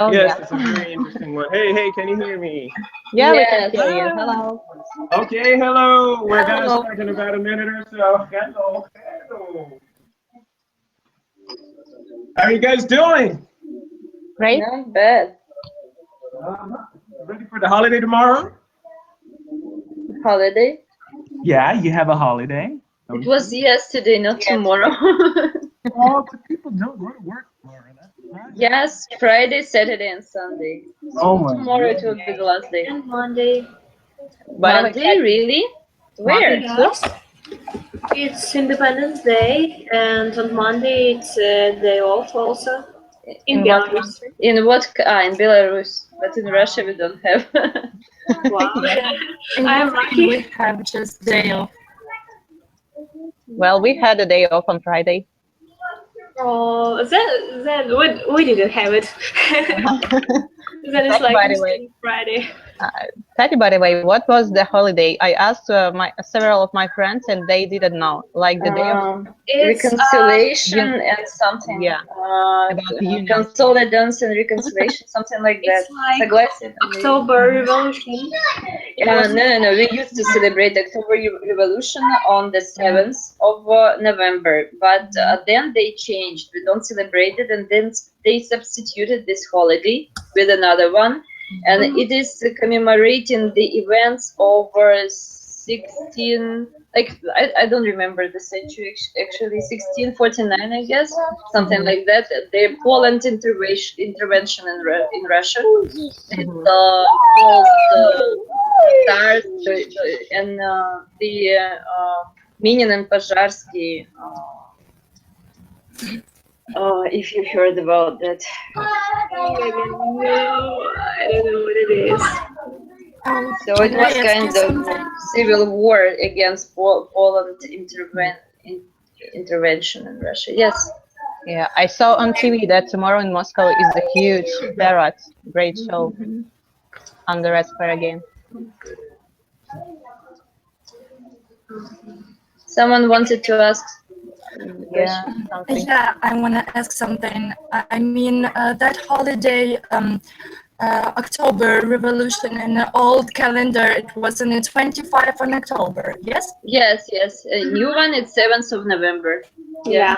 Oh, Yes, yeah. it's a very interesting one. Hey, hey, can you hear me? Yeah, we can Yes. hear you. Hello. Okay, hello. We're gonna Hello. start in about a minute or so. Hello, hello. How are you guys doing? Great. Not bad. Ready for the holiday tomorrow? Holiday. Yeah, you have a holiday, It don't was you? yesterday, not Yes. tomorrow. Oh, the people don't go to work tomorrow. That's right. Yes, Friday, Saturday, and Sunday. Oh my Tomorrow it will goodness. be the last day. And Monday. By the way, Monday, really? Monday Where? too? Yes. It's Independence Day, and on Monday it's a day off also in In what Belarus. country? In what? In Belarus, but in Russia we don't have. Wow. Yeah. In I'm Ukraine, we lucky. have just day off. Well, we had a day off on Friday. Oh, then we didn't have it. Then it's Tati, like by the instead way, of Friday. uh, Tati, by the way, what was the holiday? I asked my several of my friends, and they didn't know. Like the day of It's Reconciliation un- and something. yeah, about the union. Consolidance and reconciliation, something like that. it's like Согласие. October Revolution. It was No. We used to celebrate October Revolution on the 7th of November, but then they changed. We don't celebrate it, and then they substituted this holiday with another one, and it is commemorating the events over 16. Like I don't remember the century actually, 1649, I guess, something like that. The Poland intervention in Russia. It Mhm. caused stars and the Minin and Požarski. If you heard about that. no, I don't know what it is. So it Can I was ask you kind of something? civil war against Poland intervention in Russia. Yes. Yeah, I saw on TV that tomorrow in Moscow is a huge parade, great show on the Red Square again. Someone wanted to ask the Yeah, question. something. Yeah, I want to ask something. I mean, that holiday, October Revolution in the old calendar, it was in the 25 on October, yes? Yes. A new one is 7th of November. Yeah.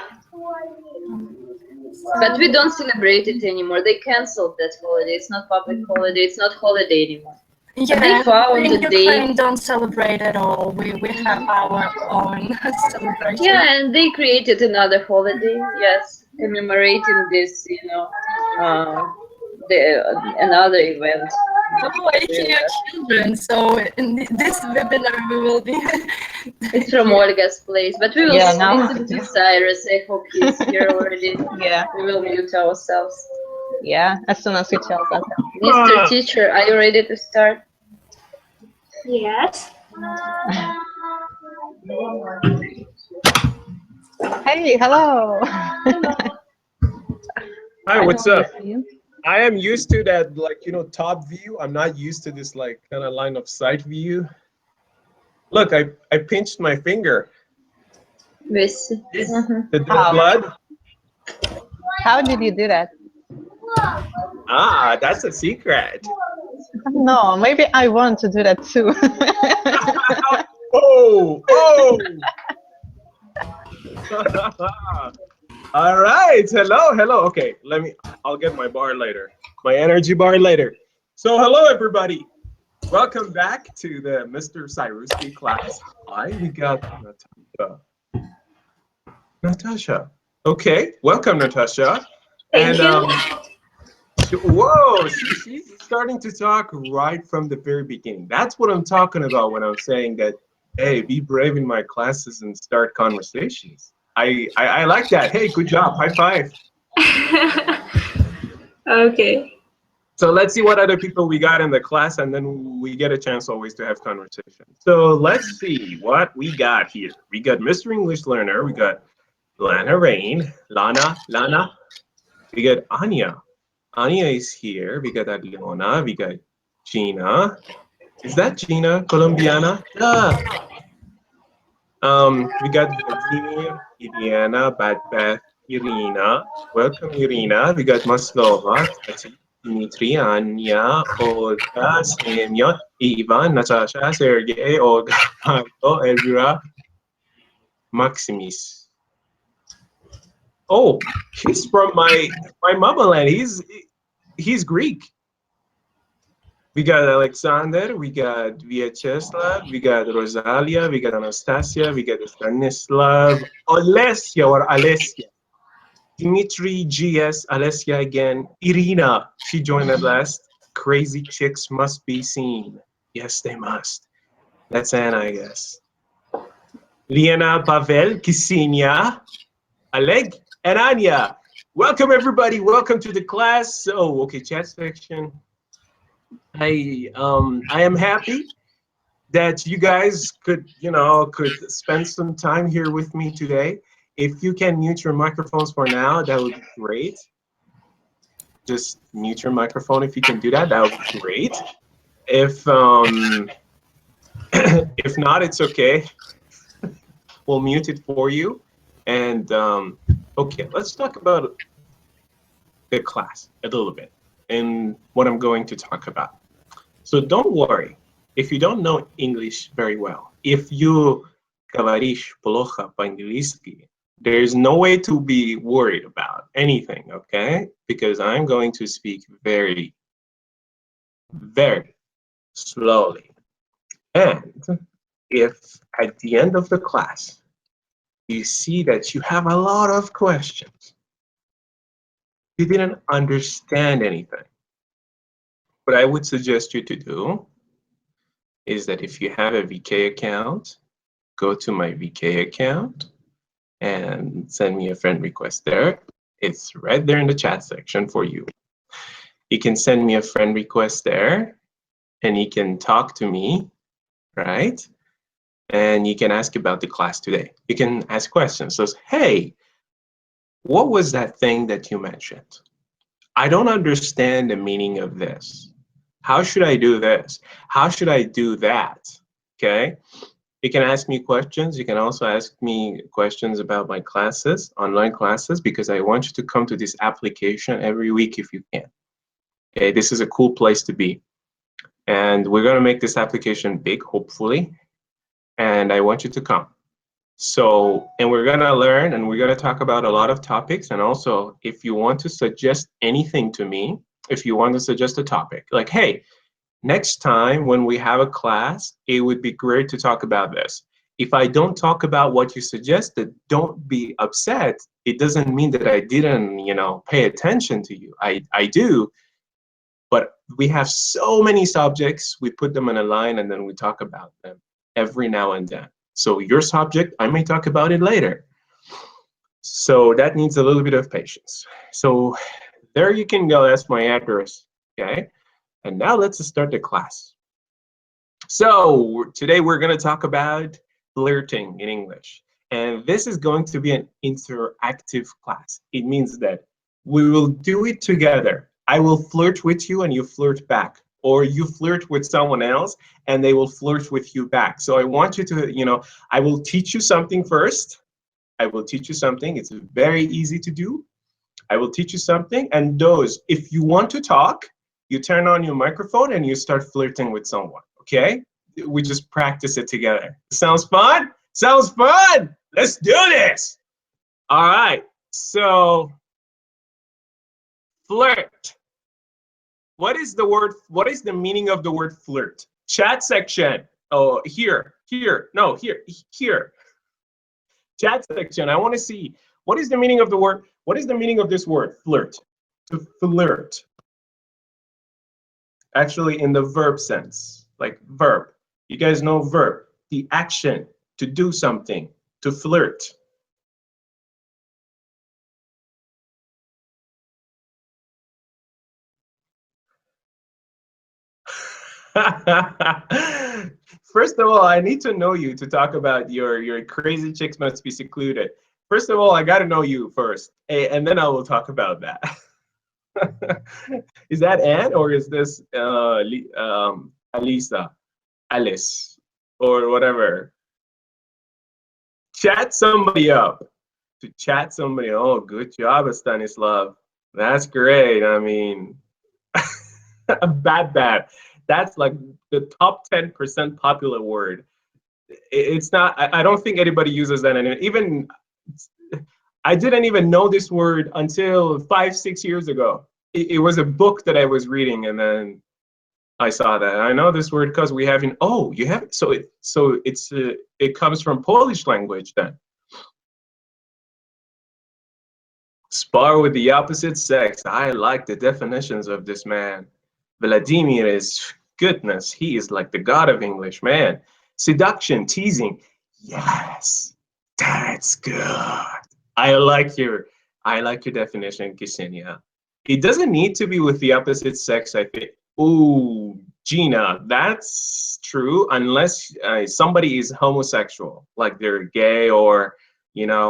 But we don't celebrate it anymore. They canceled that holiday. It's not public holiday. It's not holiday anymore. But they Yeah, found in a Ukraine date. don't celebrate at all. We have our own celebration. Yeah, and they created another holiday. Yes, commemorating this, the another event. Oh, I hear children. So in this webinar, we will be. It's from Olga's place, but we will Yeah, now. listen to Cyrus. I hope he's here already. Yeah, We will mute ourselves. yeah. As soon as he tells us. Mr. Teacher, are you ready to start? Yes. Hey, hello. Hi, I what's don't up? miss you. I am used to that, like, top view. I'm not used to this, like, kind of line of sight view. Look, I pinched my finger. With The How? blood. How did you do that? Ah, that's a secret. No, maybe I want to do that too. Oh, oh. All right. Hello. Okay, I'll get my bar later. My energy bar later. So, hello, everybody. Welcome back to the Mr. Cyruski class. Hi, we got Natasha. Okay, welcome, Natasha. Thank you. Whoa, she's starting to talk right from the very beginning. That's what I'm talking about when I'm saying that, hey, be brave in my classes and start conversations. I like that. Hey, good job. High five. Okay. So let's see what other people we got in the class, and then we get a chance always to have conversation. So let's see what we got here. We got Mr. English Learner. We got Lana Rain. Lana. We got Anya. Anya is here. We got Adriana. We got Gina. Is that Gina? Colombiana? We got Vladimir, Iliana, Bad Beth, Irina. Welcome, Irina. We got Maslova, Tati. Dmitry, Anya, Olga, Semyon, Ivan, Natasha, Sergey, Olga, Michael, Elvira, Maximis. Oh, he's from my motherland. He's Greek. We got Alexander, we got Vyacheslav, we got Rosalia, we got Anastasia, we got Stanislav, Olesia or Alessia, Dimitri, GS, Alessia again, Irina, she joined at last. Crazy chicks must be seen. Yes, they must. That's Anna, I guess. Liana, Pavel, Ksenia, Oleg, and Anya. Welcome, everybody. Welcome to the class. So, okay, chat section. I am happy that you guys could spend some time here with me today. If you can mute your microphones for now, that would be great. Just mute your microphone if you can do that. That would be great. If if not, it's okay. We'll mute it for you. And okay, let's talk about the class a little bit and what I'm going to talk about. So don't worry if you don't know English very well. If you говоришь плохо по-английски, there's no way to be worried about anything, okay? Because I'm going to speak very, very slowly. And if at the end of the class, you see that you have a lot of questions, you didn't understand anything, what I would suggest you to do is that if you have a VK account, go to my VK account and send me a friend request there. It's right there in the chat section for you. You can send me a friend request there and you can talk to me, right? And you can ask about the class today. You can ask questions. So, hey, what was that thing that you mentioned? I don't understand the meaning of this. How should I do this? How should I do that? Okay. You can ask me questions. You can also ask me questions about my classes, online classes, because I want you to come to this application every week if you can. Okay, this is a cool place to be. And we're going to make this application big, hopefully. And I want you to come. So, and we're going to learn and we're going to talk about a lot of topics. And also, if you want to suggest anything to me, if you want to suggest a topic, like, hey, next time when we have a class, it would be great to talk about this. If I don't talk about what you suggested, don't be upset. It doesn't mean that I didn't, pay attention to you. I do, but we have so many subjects, we put them in a line and then we talk about them every now and then. So your subject, I may talk about it later. So that needs a little bit of patience. So there you can go, that's my address, okay? And now let's start the class. So today we're going to talk about flirting in English. And this is going to be an interactive class. It means that we will do it together. I will flirt with you and you flirt back. Or you flirt with someone else and they will flirt with you back. So I want you to, I will teach you something first. I will teach you something. It's very easy to do. I will teach you something. And if you want to talk, you turn on your microphone and you start flirting with someone, okay? We just practice it together. Sounds fun? Sounds fun! Let's do this! All right, so flirt. What is the meaning of the word flirt? Chat section. Oh, here. No, here. Chat section, I want to see, what is the meaning of the word, what is the meaning of this word, flirt? To flirt. Actually, in the verb sense, like verb. You guys know verb, the action, to do something, to flirt. First of all, I need to know you to talk about your crazy chicks must be secluded. First of all, I got to know you first, and then I will talk about that. Is that Anne or is this Alisa, Alice, or whatever? Chat somebody up. To chat somebody. Oh, good job, Stanislav. That's great. I mean, bad. That's like the top 10% popular word. It's not. I don't think anybody uses that, and even I didn't even know this word until 5, 6 years ago. It was a book that I was reading, and then I saw that. I know this word because we have in. Oh, you have so it comes from Polish language then. Spar with the opposite sex. I like the definitions of this man. Vladimir is goodness. He is like the god of English, man. Seduction, teasing. Yes, that's good. I like your I like your definition, Ksenia. It doesn't need to be with the opposite sex, I think. Ooh, Gina, that's true unless somebody is homosexual, like they're gay or,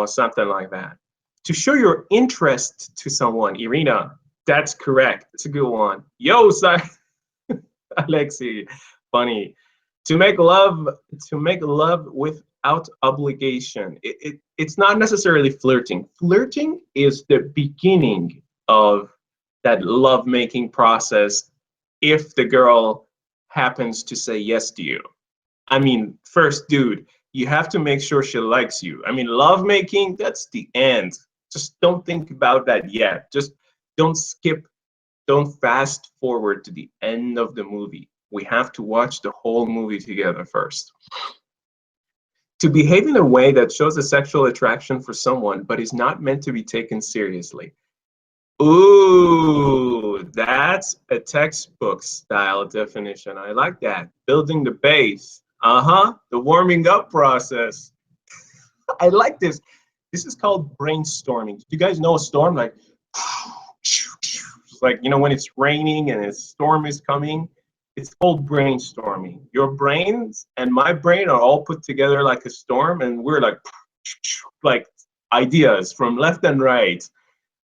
something like that. To show your interest to someone, Irina, that's correct. It's a good one. Yo, Alexi, funny. To make love, to make love without obligation. It's not necessarily flirting. Flirting is the beginning of that love making process if the girl happens to say yes to you. I mean, first, dude, you have to make sure she likes you. I mean, love making, that's the end. Just don't think about that yet. Just don't skip, don't fast forward to the end of the movie. We have to watch the whole movie together first. To behave in a way that shows a sexual attraction for someone but is not meant to be taken seriously. Ooh, that's a textbook style definition. I like that. Building the base. The warming up process. I like this. This is called brainstorming. Do you guys know a storm? Like, when it's raining and a storm is coming, it's called brainstorming. Your brains and my brain are all put together like a storm, and we're like ideas from left and right.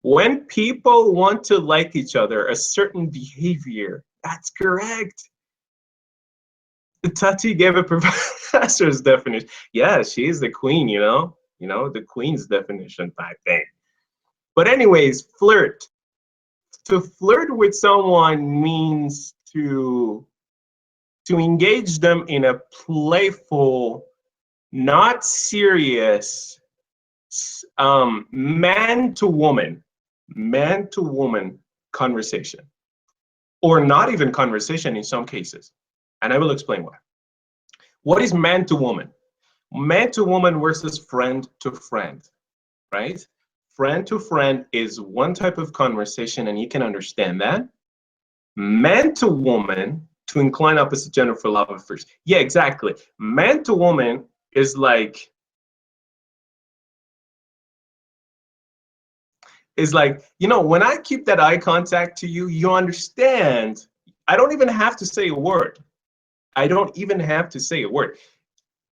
When people want to like each other, a certain behavior, that's correct. Tati gave a professor's definition. Yeah, she's the queen, the queen's definition type thing. But anyways, flirt. To flirt with someone means to engage them in a playful, not serious, man to woman conversation, or not even conversation in some cases. And I will explain why. What is man to woman? Man to woman versus friend to friend, right? Friend to friend is one type of conversation, and you can understand that. Man to woman, to incline opposite gender for love affairs. Yeah, exactly. Man to woman is like, when I keep that eye contact to you, you understand. I don't even have to say a word.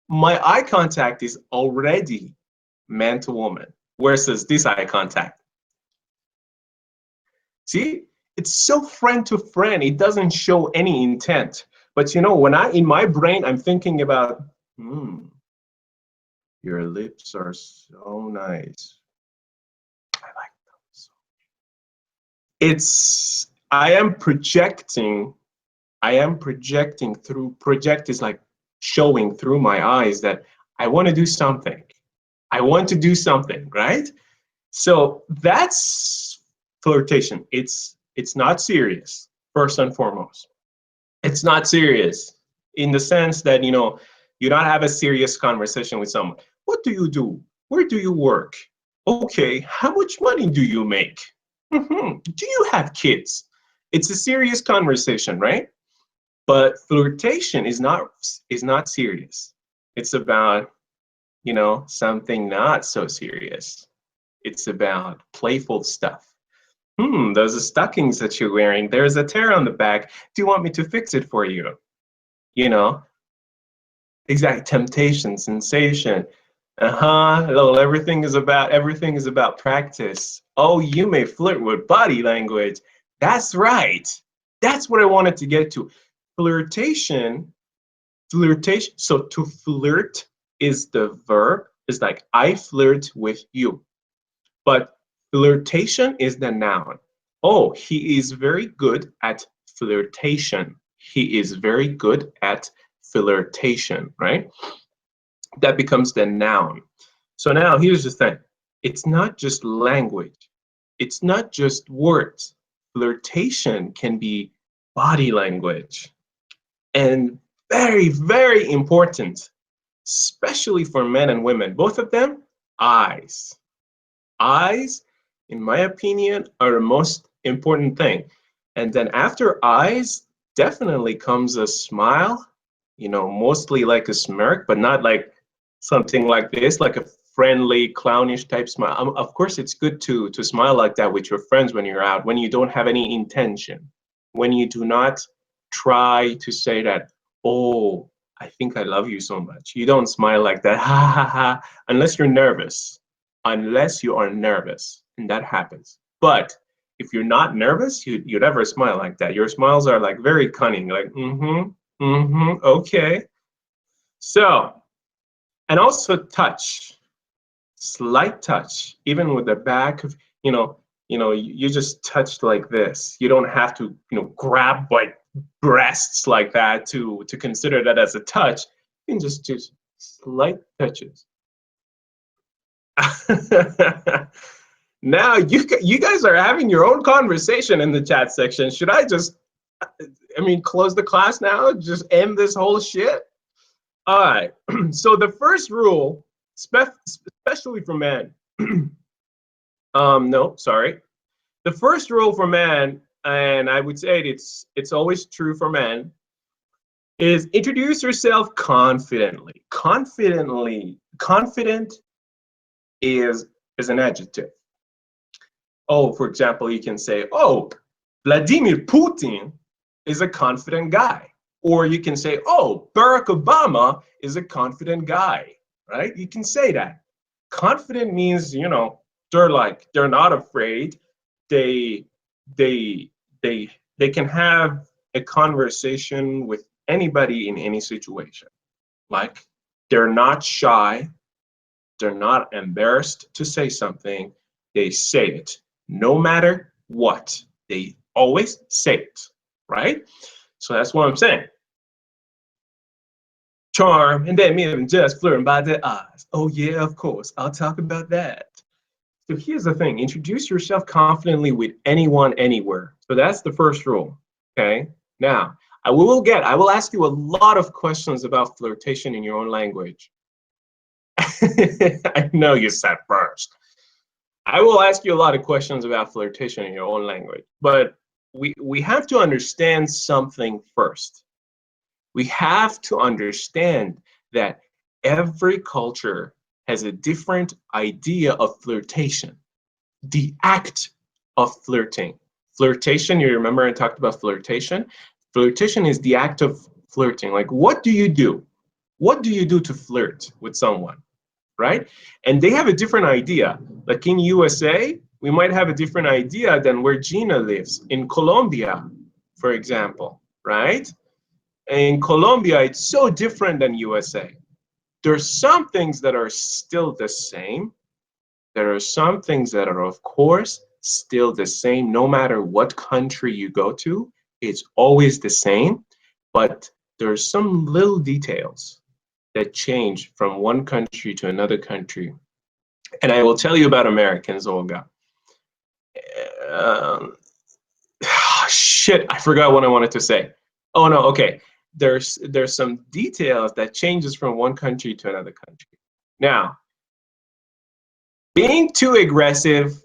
My eye contact is already man to woman versus this eye contact. See, it's so friend to friend. It doesn't show any intent. But when in my brain, I'm thinking about, your lips are so nice. I like them so. I am projecting through, project is like showing through my eyes that I want to do something. Right? So that's flirtation. It's not serious, first and foremost. It's not serious in the sense that, you don't have a serious conversation with someone. What do you do? Where do you work? Okay, how much money do you make? Do you have kids? It's a serious conversation, right? But flirtation is not serious. It's about, something not so serious. It's about playful stuff. Those are stockings that you're wearing. There's a tear on the back. Do you want me to fix it for you? Exact temptation, sensation. Well, everything is about practice. Oh, you may flirt with body language. That's right. That's what I wanted to get to. Flirtation. So to flirt is the verb. It's like I flirt with you. But flirtation is the noun. Oh, he is very good at flirtation. He is very good at flirtation, right? That becomes the noun. So now here's the thing. It's not just language. It's not just words. Flirtation can be body language. And very, very important, especially for men and women, both of them, eyes. Eyes, in my opinion, are the most important thing. And then after eyes, definitely comes a smile, mostly like a smirk, but not like something like this, like a friendly, clownish type smile. Of course, it's good to smile like that with your friends when you're out, when you don't have any intention, when you do not try to say that, oh, I think I love you so much. You don't smile like that, ha ha ha, unless you're nervous, unless you are nervous, and that happens. But if you're not nervous, you'd never smile like that. Your smiles are like very cunning, like, okay. So, and also touch, slight touch, even with the back of, you just touched like this. You don't have to, grab like breasts like that to consider that as a touch. You can just do slight touches. Now you guys are having your own conversation in the chat section. Should I just, close the class now? Just end this whole shit? All right. So the first rule, especially for men, no, sorry. The first rule for men, and I would say it's always true for men, is introduce yourself confidently. Confident is an adjective. Oh, for example, you can say, oh, Vladimir Putin is a confident guy. Or you can say, oh, Barack Obama is a confident guy, right? You can say that. Confident means, they're not afraid. They can have a conversation with anybody in any situation. Like, they're not shy. They're not embarrassed to say something. They say it. No matter what, they always say it, right? So that's what I'm saying. Charm, and then me and just flirting by the eyes. Oh yeah, of course, I'll talk about that. So here's the thing, introduce yourself confidently with anyone, anywhere. So that's the first rule, okay? Now, I will ask you a lot of questions about flirtation in your own language. I know you said first. I will ask you a lot of questions about flirtation in your own language, but we have to understand something first. We have to understand that every culture has a different idea of flirtation, the act of flirting. Flirtation, you remember I talked about flirtation? Flirtation is the act of flirting. Like, what do you do? What do you do to flirt with someone? Right? And they have a different idea. Like in USA, we might have a different idea than where Gina lives. In Colombia, for example, right? In Colombia, it's so different than USA. There's some things that are still the same. There are some things that are, of course, still the same. No matter what country you go to, it's always the same. But there's some little details that change from one country to another country. And I will tell you about Americans, Olga. Shit, I forgot what I wanted to say. Oh no, okay. There's some details that changes from one country to another country. Now, being too aggressive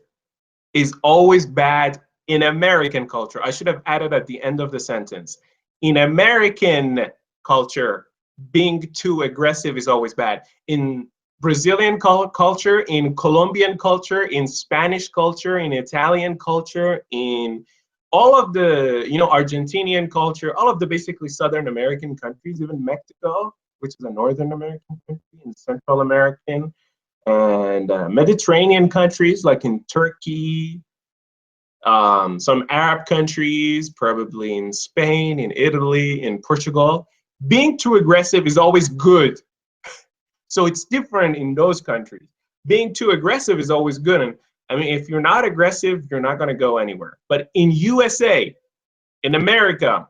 is always bad in American culture. I should have added at the end of the sentence. In American culture, being too aggressive is always bad. In Brazilian culture, in Colombian culture, in Spanish culture, in Italian culture, in all of the, Argentinian culture, all of the basically Southern American countries, even Mexico, which is a Northern American country, and Central American, and Mediterranean countries like in Turkey, some Arab countries, probably in Spain, in Italy, in Portugal. Being too aggressive is always good. So it's different in those countries. Being too aggressive is always good. And I mean, if you're not aggressive, you're not going to go anywhere. But in USA, In America,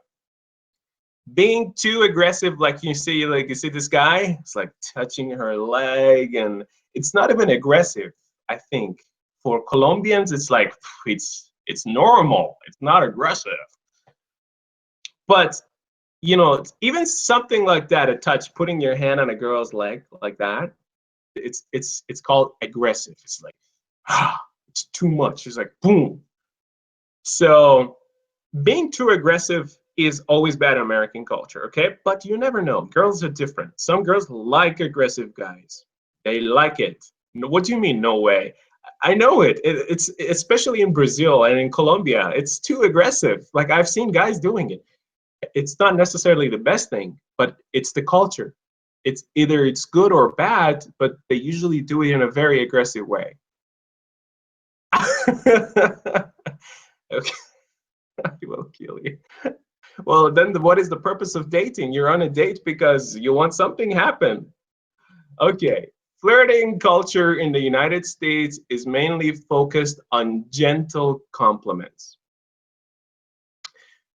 being too aggressive, like you see this guy, it's like touching her leg, and it's not even aggressive. I think for Colombians, it's like it's normal. It's not aggressive. But even something like that, a touch, putting your hand on a girl's leg like that, it's called aggressive. It's like it's too much. It's like boom. So being too aggressive is always bad in American culture, okay? But you never know. Girls are different. Some girls like aggressive guys. They like it. What do you mean, no way? I know it. It's especially in Brazil and in Colombia. It's too aggressive. Like I've seen guys doing it. It's not necessarily the best thing, but it's the culture. It's either it's good or bad, but they usually do it in a very aggressive way. Okay. I will kill you. Well, then what is the purpose of dating? You're on a date because you want something happen. Okay. Flirting culture in the United States is mainly focused on gentle compliments.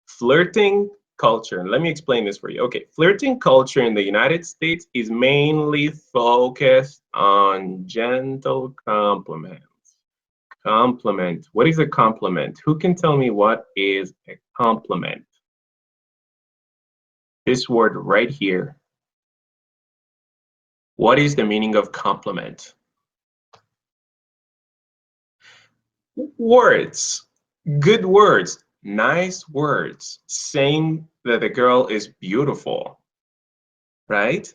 Flirting culture, and let me explain this for you. Okay, flirting culture in the United States is mainly focused on gentle compliments. Compliment. What is a compliment? Who can tell me what is a compliment? This word right here. What is the meaning of compliment? Words. Good words. Nice words. Saying that the girl is beautiful, right?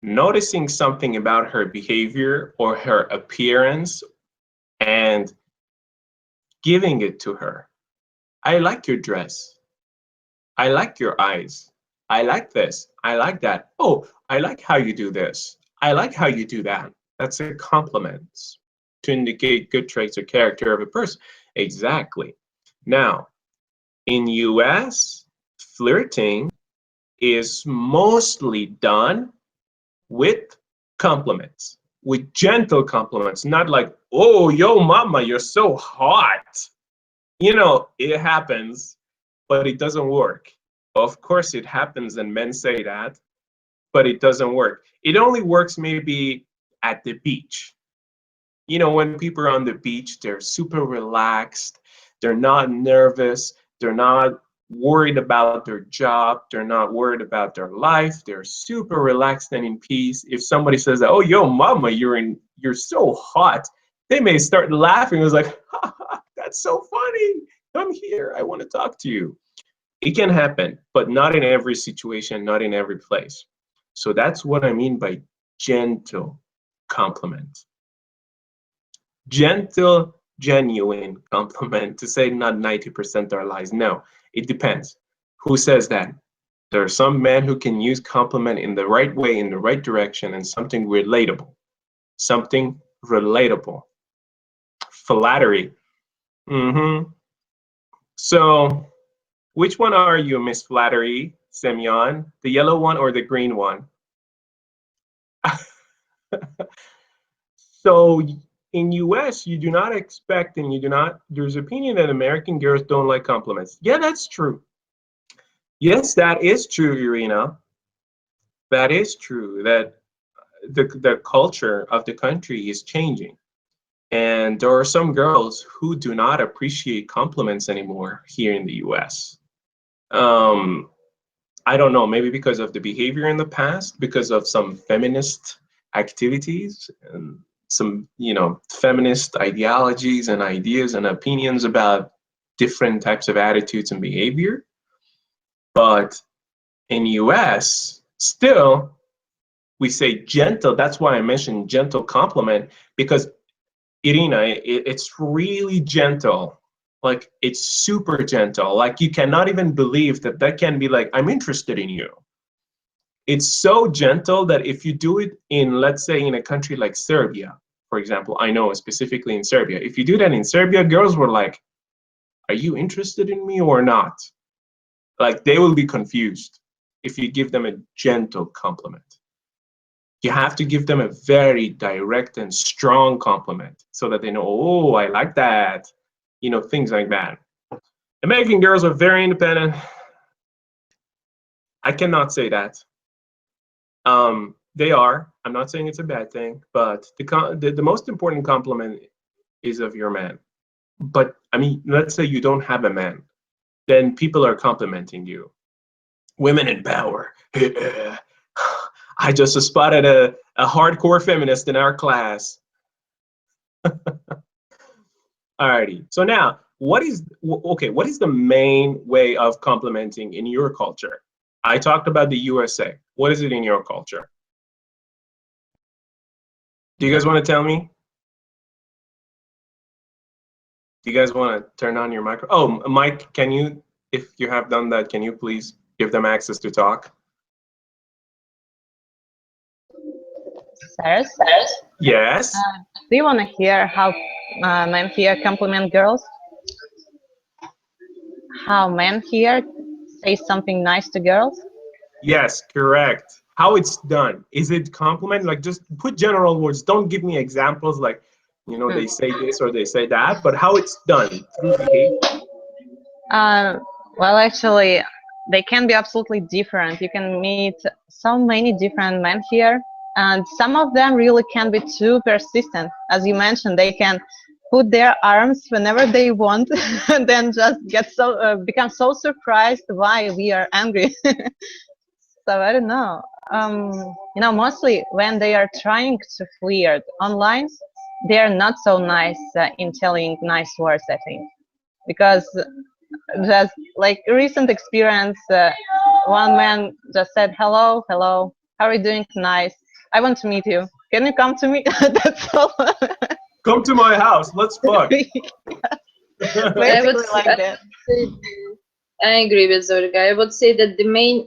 Noticing something about her behavior or her appearance and giving it to her. I like your dress. I like your eyes. I like this. I like that. Oh, I like how you do this. I like how you do that. That's a compliment to indicate good traits or character of a person. Exactly. Now, in US, flirting is mostly done with compliments, with gentle compliments, not like, oh, yo, mama, you're so hot. It happens, but it doesn't work. Of course, it happens, and men say that, but it doesn't work. It only works maybe at the beach. When people are on the beach, they're super relaxed, they're not nervous, they're not worried about their job, they're not worried about their life, they're super relaxed and in peace. If somebody says, oh, yo, mama, you're so hot, they may start laughing. It's like, that's so funny. Come here, I want to talk to you. It can happen, but not in every situation, not in every place. So that's what I mean by gentle compliment. Gentle, genuine compliment, to say not 90% are lies. No, it depends. Who says that? There are some men who can use compliment in the right way, in the right direction, and something relatable. Something relatable. Flattery. So, which one are you, Miss Flattery, Semyon? The yellow one or the green one? So in US, you do not expect and there's opinion that American girls don't like compliments. Yeah, that's true. Yes, that is true, Irina. That is true, that the culture of the country is changing. And there are some girls who do not appreciate compliments anymore here in the US. I don't know, maybe because of the behavior in the past, because of some feminist activities and some, feminist ideologies and ideas and opinions about different types of attitudes and behavior. But in US, still, we say gentle. That's why I mentioned gentle compliment, because Irina, it's really gentle. Like, it's super gentle. Like, you cannot even believe that can be like, I'm interested in you. It's so gentle that if you do it in, let's say, in a country like Serbia, for example, I know specifically in Serbia, if you do that in Serbia, girls were like, are you interested in me or not? Like, they will be confused if you give them a gentle compliment. You have to give them a very direct and strong compliment so that they know, oh, I like that, things like that. American girls are very independent. I cannot say that. They are. I'm not saying it's a bad thing, but the most important compliment is of your man. But I mean, let's say you don't have a man, then people are complimenting you. Women in power. I just spotted a hardcore feminist in our class. Alrighty. So now, what is the main way of complimenting in your culture? I talked about the USA. What is it in your culture? Do you guys want to tell me? Do you guys want to turn on your micro? Oh, Mike, can you, if you have done that, can you please give them access to talk? Sarah, Yes. do you want to hear how men here compliment girls? How men here say something nice to girls? Yes, correct. How it's done. Is it compliment? Like just put general words. Don't give me examples like, they say this or they say that, but how it's done through behavior. Uh, well, actually, they can be absolutely different. You can meet so many different men here, and some of them really can be too persistent. As you mentioned, they can put their arms whenever they want, and then just become so surprised why we are angry. So I don't know. Mostly when they are trying to flirt online, they are not so nice in telling nice words, I think, because just like a recent experience, one man just said, hello, hello, how are you doing? Nice. I want to meet you. Can you come to me? That's all. Come to my house. Let's fuck. I would Basically like that. say, I agree with Zorga. I would say that the main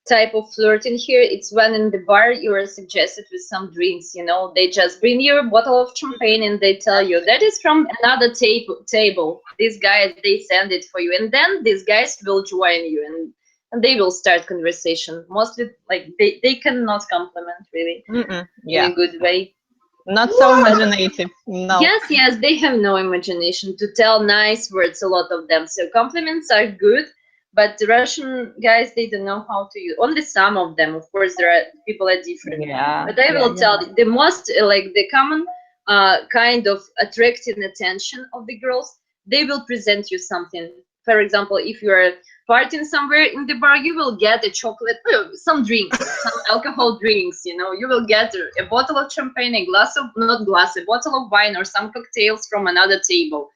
type of flirting here, it's when in the bar you are suggested with some drinks. They just bring you a bottle of champagne and they tell you that is from another table. These guys, they send it for you, and then these guys will join you, and they will start conversation. Mostly, like they cannot compliment really in Yeah, a good way. not so imaginative. No. Yes, they have no imagination to tell nice words, a lot of them. So compliments are good, but the Russian guys, they don't know how to use. Only some of them, of course, there are people are different. Yeah. But I Yeah, will yeah. tell you, the most like the common kind of attracting attention of the girls, they will present you something. For example, if you are partying somewhere in the bar, you will get a chocolate, some drinks, some alcohol drinks. You will get a bottle of champagne, a bottle of wine, or some cocktails from another table.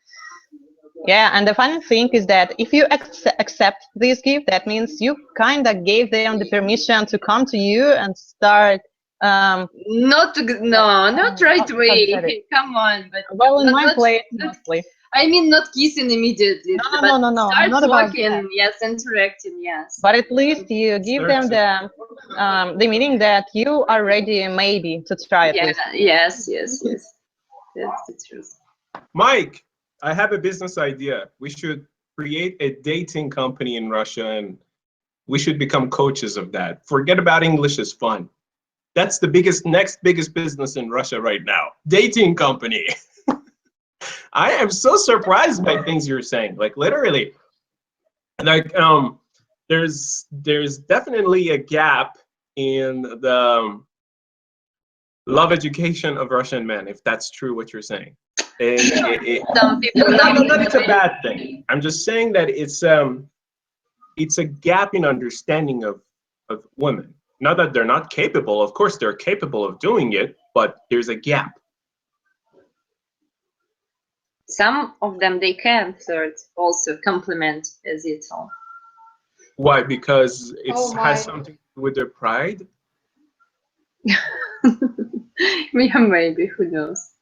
Yeah, and the funny thing is that if you accept this gift, that means you kind of gave them the permission to come to you and start. Not right How to say it? away. Come on, but Well, in my not, place, not mostly. I mean, not kissing immediately, No, but no, start not about that. talking. Yes, interacting. Yes. But at least you give them the meaning that you are ready, maybe, to try at Yeah. least. Yes. That's the truth. Mike, I have a business idea. We should create a dating company in Russia and we should become coaches of that. Forget about English is fun. That's the next biggest business in Russia right now. Dating company. I am so surprised by things you're saying. Like literally, like there's definitely a gap in the love education of Russian men, if that's true what you're saying. And Some people not love that it's a bad thing. I'm just saying that it's a gap in understanding of women. Not that they're not capable. Of course, they're capable of doing it, but there's a gap. Some of them they can third also compliment as you told. Why? Because it Oh has my. something to do with their pride. Yeah, maybe, who knows.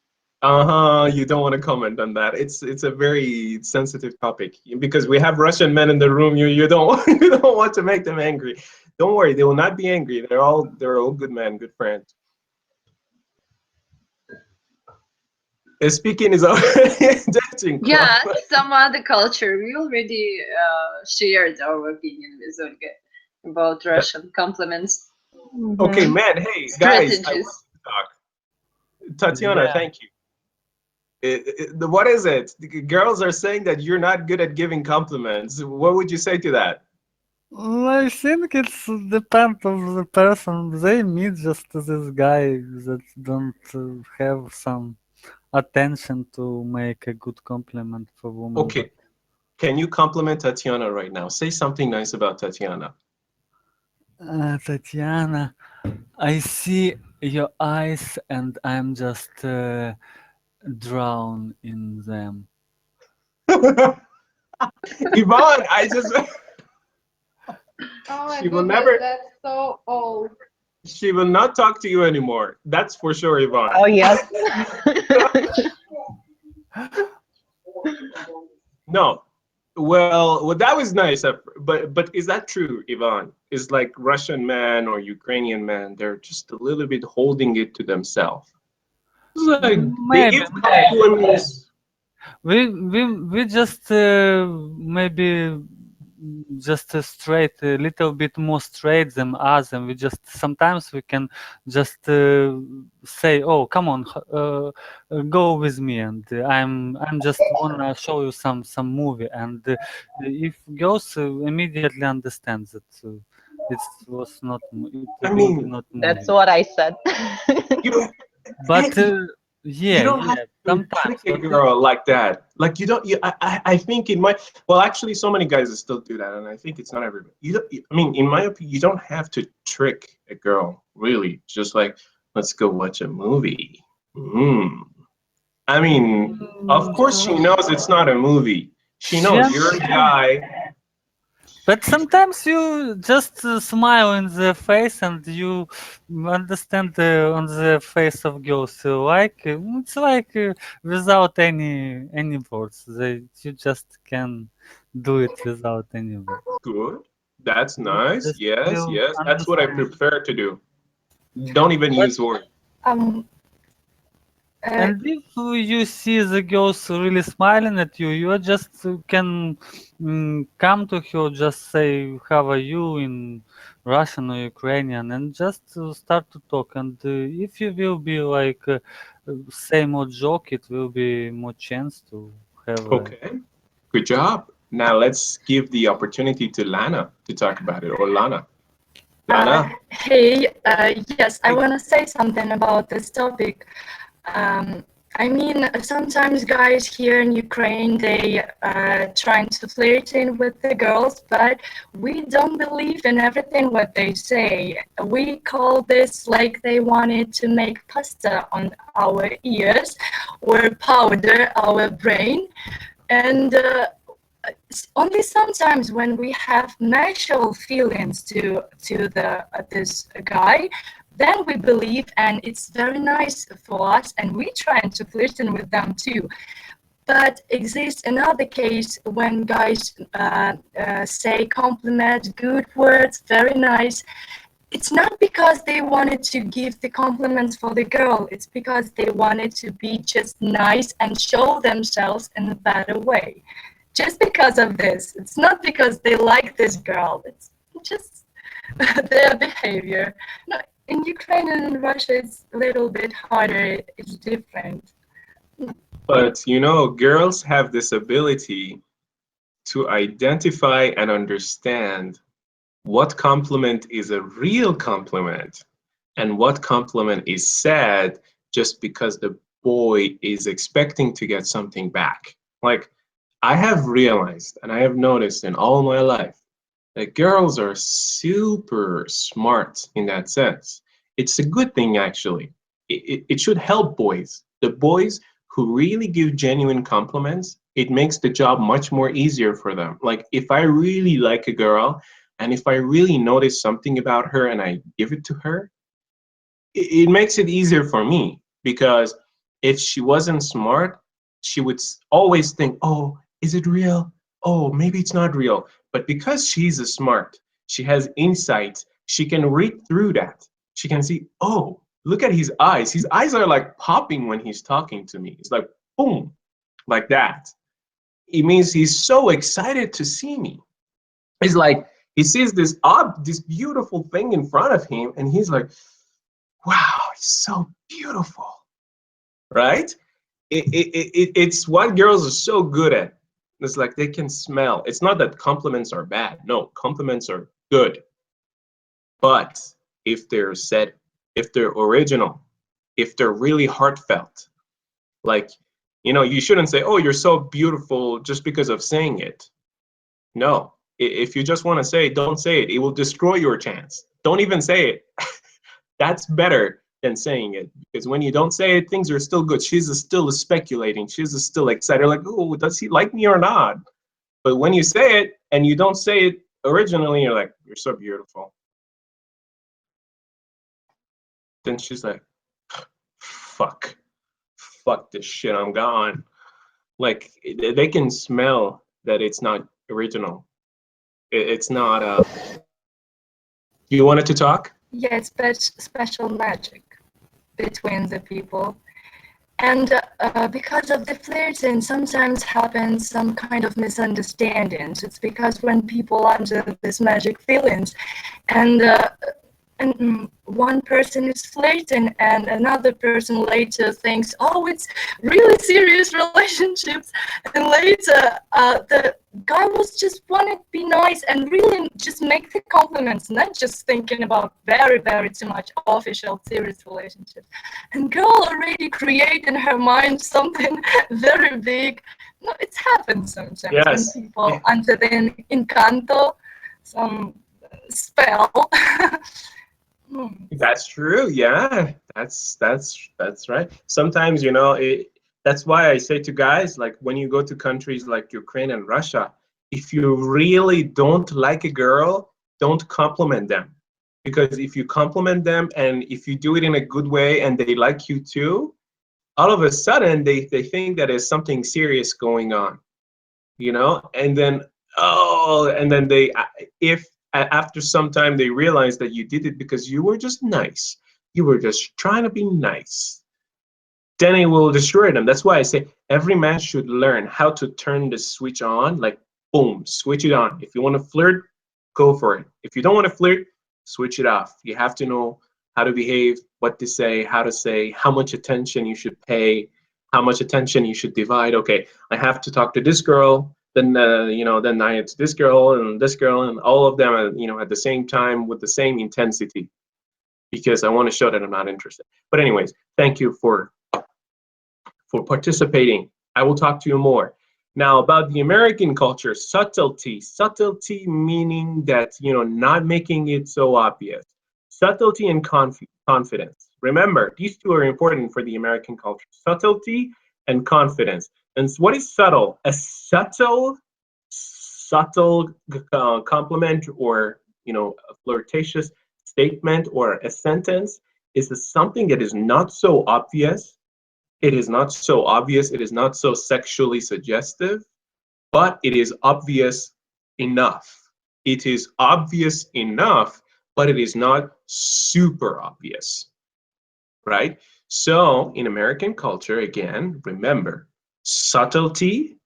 You don't want to comment on that. It's a very sensitive topic because we have Russian men in the room. You don't you don't want to make them angry. Don't worry, they will not be angry. They're all good men, good friends. Speaking is already dating club. Yeah, some other culture. We already shared our opinion with Olga about Russian compliments Okay, man. Hey, guys, I want strategies. to talk. Tatiana, Yeah. thank you. What is it? Girls are saying that you're not good at giving compliments. What would you say to that? I think it's depend of the person. They meet just this guy that don't have some attention to make a good compliment for woman. But Okay, can you compliment Tatiana right now? Say something nice about Tatiana. Tatiana, I see your eyes and I'm just drown in them. Yvonne, I just Oh my she will goodness, never that's so old. she will not talk to you anymore. That's for sure, Yvonne. Oh, yes. No. Well, that was nice, but is that true, Ivan? Is like Russian man or Ukrainian man, they're just a little bit holding it to themselves. It's like they Maybe, give maybe. compliments. We just maybe just straight a little bit more straight than us, and we just sometimes we can just say, "Oh, come on, go with me," and I'm just wanna show you some movie, and if girls immediately understand that it was not it I will be mean, not That's movie, what I said. you don't but you yeah, don't have yeah, to trick sometimes, a but girl like that. Like you don't. I think it might. Well, actually, so many guys still do that, and I think it's not everybody. You don't. I mean, in my opinion, you don't have to trick a girl. Really, just like let's go watch a movie. Mm. I mean, of course, she knows it's not a movie. She knows yeah. you're a guy. But sometimes you just smile in the face and you understand on the face of girls. So like it's like without any words. You just can do it without any words. Good. That's You nice. just Yes, will yes. That's what I understand. prefer to do. Don't even But use words. Um, uh, and if you see the girls really smiling at you, you just can come to her, just say "How are you" in Russian or Ukrainian, and just start to talk. And if you will be like say more joke, it will be more chance to have a. Okay. Good job. Now let's give the opportunity to Lana to talk about it. Or Lana. Lana. hey, yes, I Hey. want to say something about this topic. Um, I mean, sometimes guys here in Ukraine, they trying to flirt in with the girls, but we don't believe in everything what they say. We call this like they wanted to make pasta on our ears or powder our brain. And only sometimes when we have natural feelings to this guy, then we believe, and it's very nice for us, and we trying to flirt with them too. But exists another case when guys say compliment, good words, very nice. It's not because they wanted to give the compliments for the girl. It's because they wanted to be just nice and show themselves in a better way. Just because of this. It's not because they like this girl. It's just their behavior. No, in Ukraine and in Russia, it's a little bit harder. It's different. But you know, girls have this ability to identify and understand what compliment is a real compliment and what compliment is said just because the boy is expecting to get something back. Like, I have realized and I have noticed in all my life that girls are super smart in that sense. It's a good thing, actually. It should help boys. The boys who really give genuine compliments, it makes the job much more easier for them. Like, if I really like a girl and if I really notice something about her and I give it to her, it makes it easier for me because if she wasn't smart, she would always think, oh, is it real? Oh, maybe it's not real. But because she's a smart, she has insights, she can read through that. She can see, oh, look at his eyes. His eyes are like popping when he's talking to me. It's like, boom, like that. It means he's so excited to see me. It's like he sees this beautiful thing in front of him, and he's like, wow, it's so beautiful, right? it's what girls are so good at. It's like they can smell. It's not that compliments are bad. No, compliments are good. But if they're said, if they're original, if they're really heartfelt, like, you know, you shouldn't say, "Oh, you're so beautiful," just because of saying it. No, if you just want to say it, don't say it. It will destroy your chance. Don't even say it. That's better than saying it, because when you don't say it, things are still good. She's still speculating. She's still excited, like, "Oh, does he like me or not?" But when you say it and you don't say it originally, you're like, "You're so beautiful." Then she's like, "Fuck, fuck this shit. I'm gone." Like they can smell that it's not original. It's not. You wanted to talk? Yeah, it's special magic between the people. And because of the flirting, sometimes happens some kind of misunderstandings. It's because when people under this magic feelings, and one person is flirting, and another person later thinks, "Oh, it's really serious relationships," and later the guy was just wanting to be nice and really just make the compliments, not just thinking about very too much official serious relationships. And girl already create in her mind something very big. No, it's happened sometimes Yes. when people under the encanto, some spell. That's true. Yeah, that's right. Sometimes, you know, that's why I say to guys, like when you go to countries like Ukraine and Russia, if you really don't like a girl, don't compliment them. Because if you compliment them and if you do it in a good way and they like you too, all of a sudden they think that there's something serious going on, you know? And then, oh, and then they, if after some time they realize that you did it because you were just nice, you were just trying to be nice, then it will destroy them. That's why I say every man should learn how to turn the switch on, like boom, switch it on. If you want to flirt, go for it. If you don't want to flirt, switch it off. You have to know how to behave, what to say, how to say, how much attention you should pay, how much attention you should divide. Okay, I have to talk to this girl, then you know, then it's this girl and all of them, you know, at the same time with the same intensity, because I want to show that I'm not interested. But anyways, thank you for participating. I will talk to you more. Now about the American culture, subtlety. Subtlety meaning that, you know, not making it so obvious. Subtlety and confidence. Remember, these two are important for the American culture. Subtlety and confidence. And what is subtle? A subtle compliment, or, you know, a flirtatious statement or a sentence is something that is not so obvious. It is not so obvious, it is not so sexually suggestive, but it is obvious enough. It is obvious enough, but it is not super obvious, right? So in American culture, again, remember, subtlety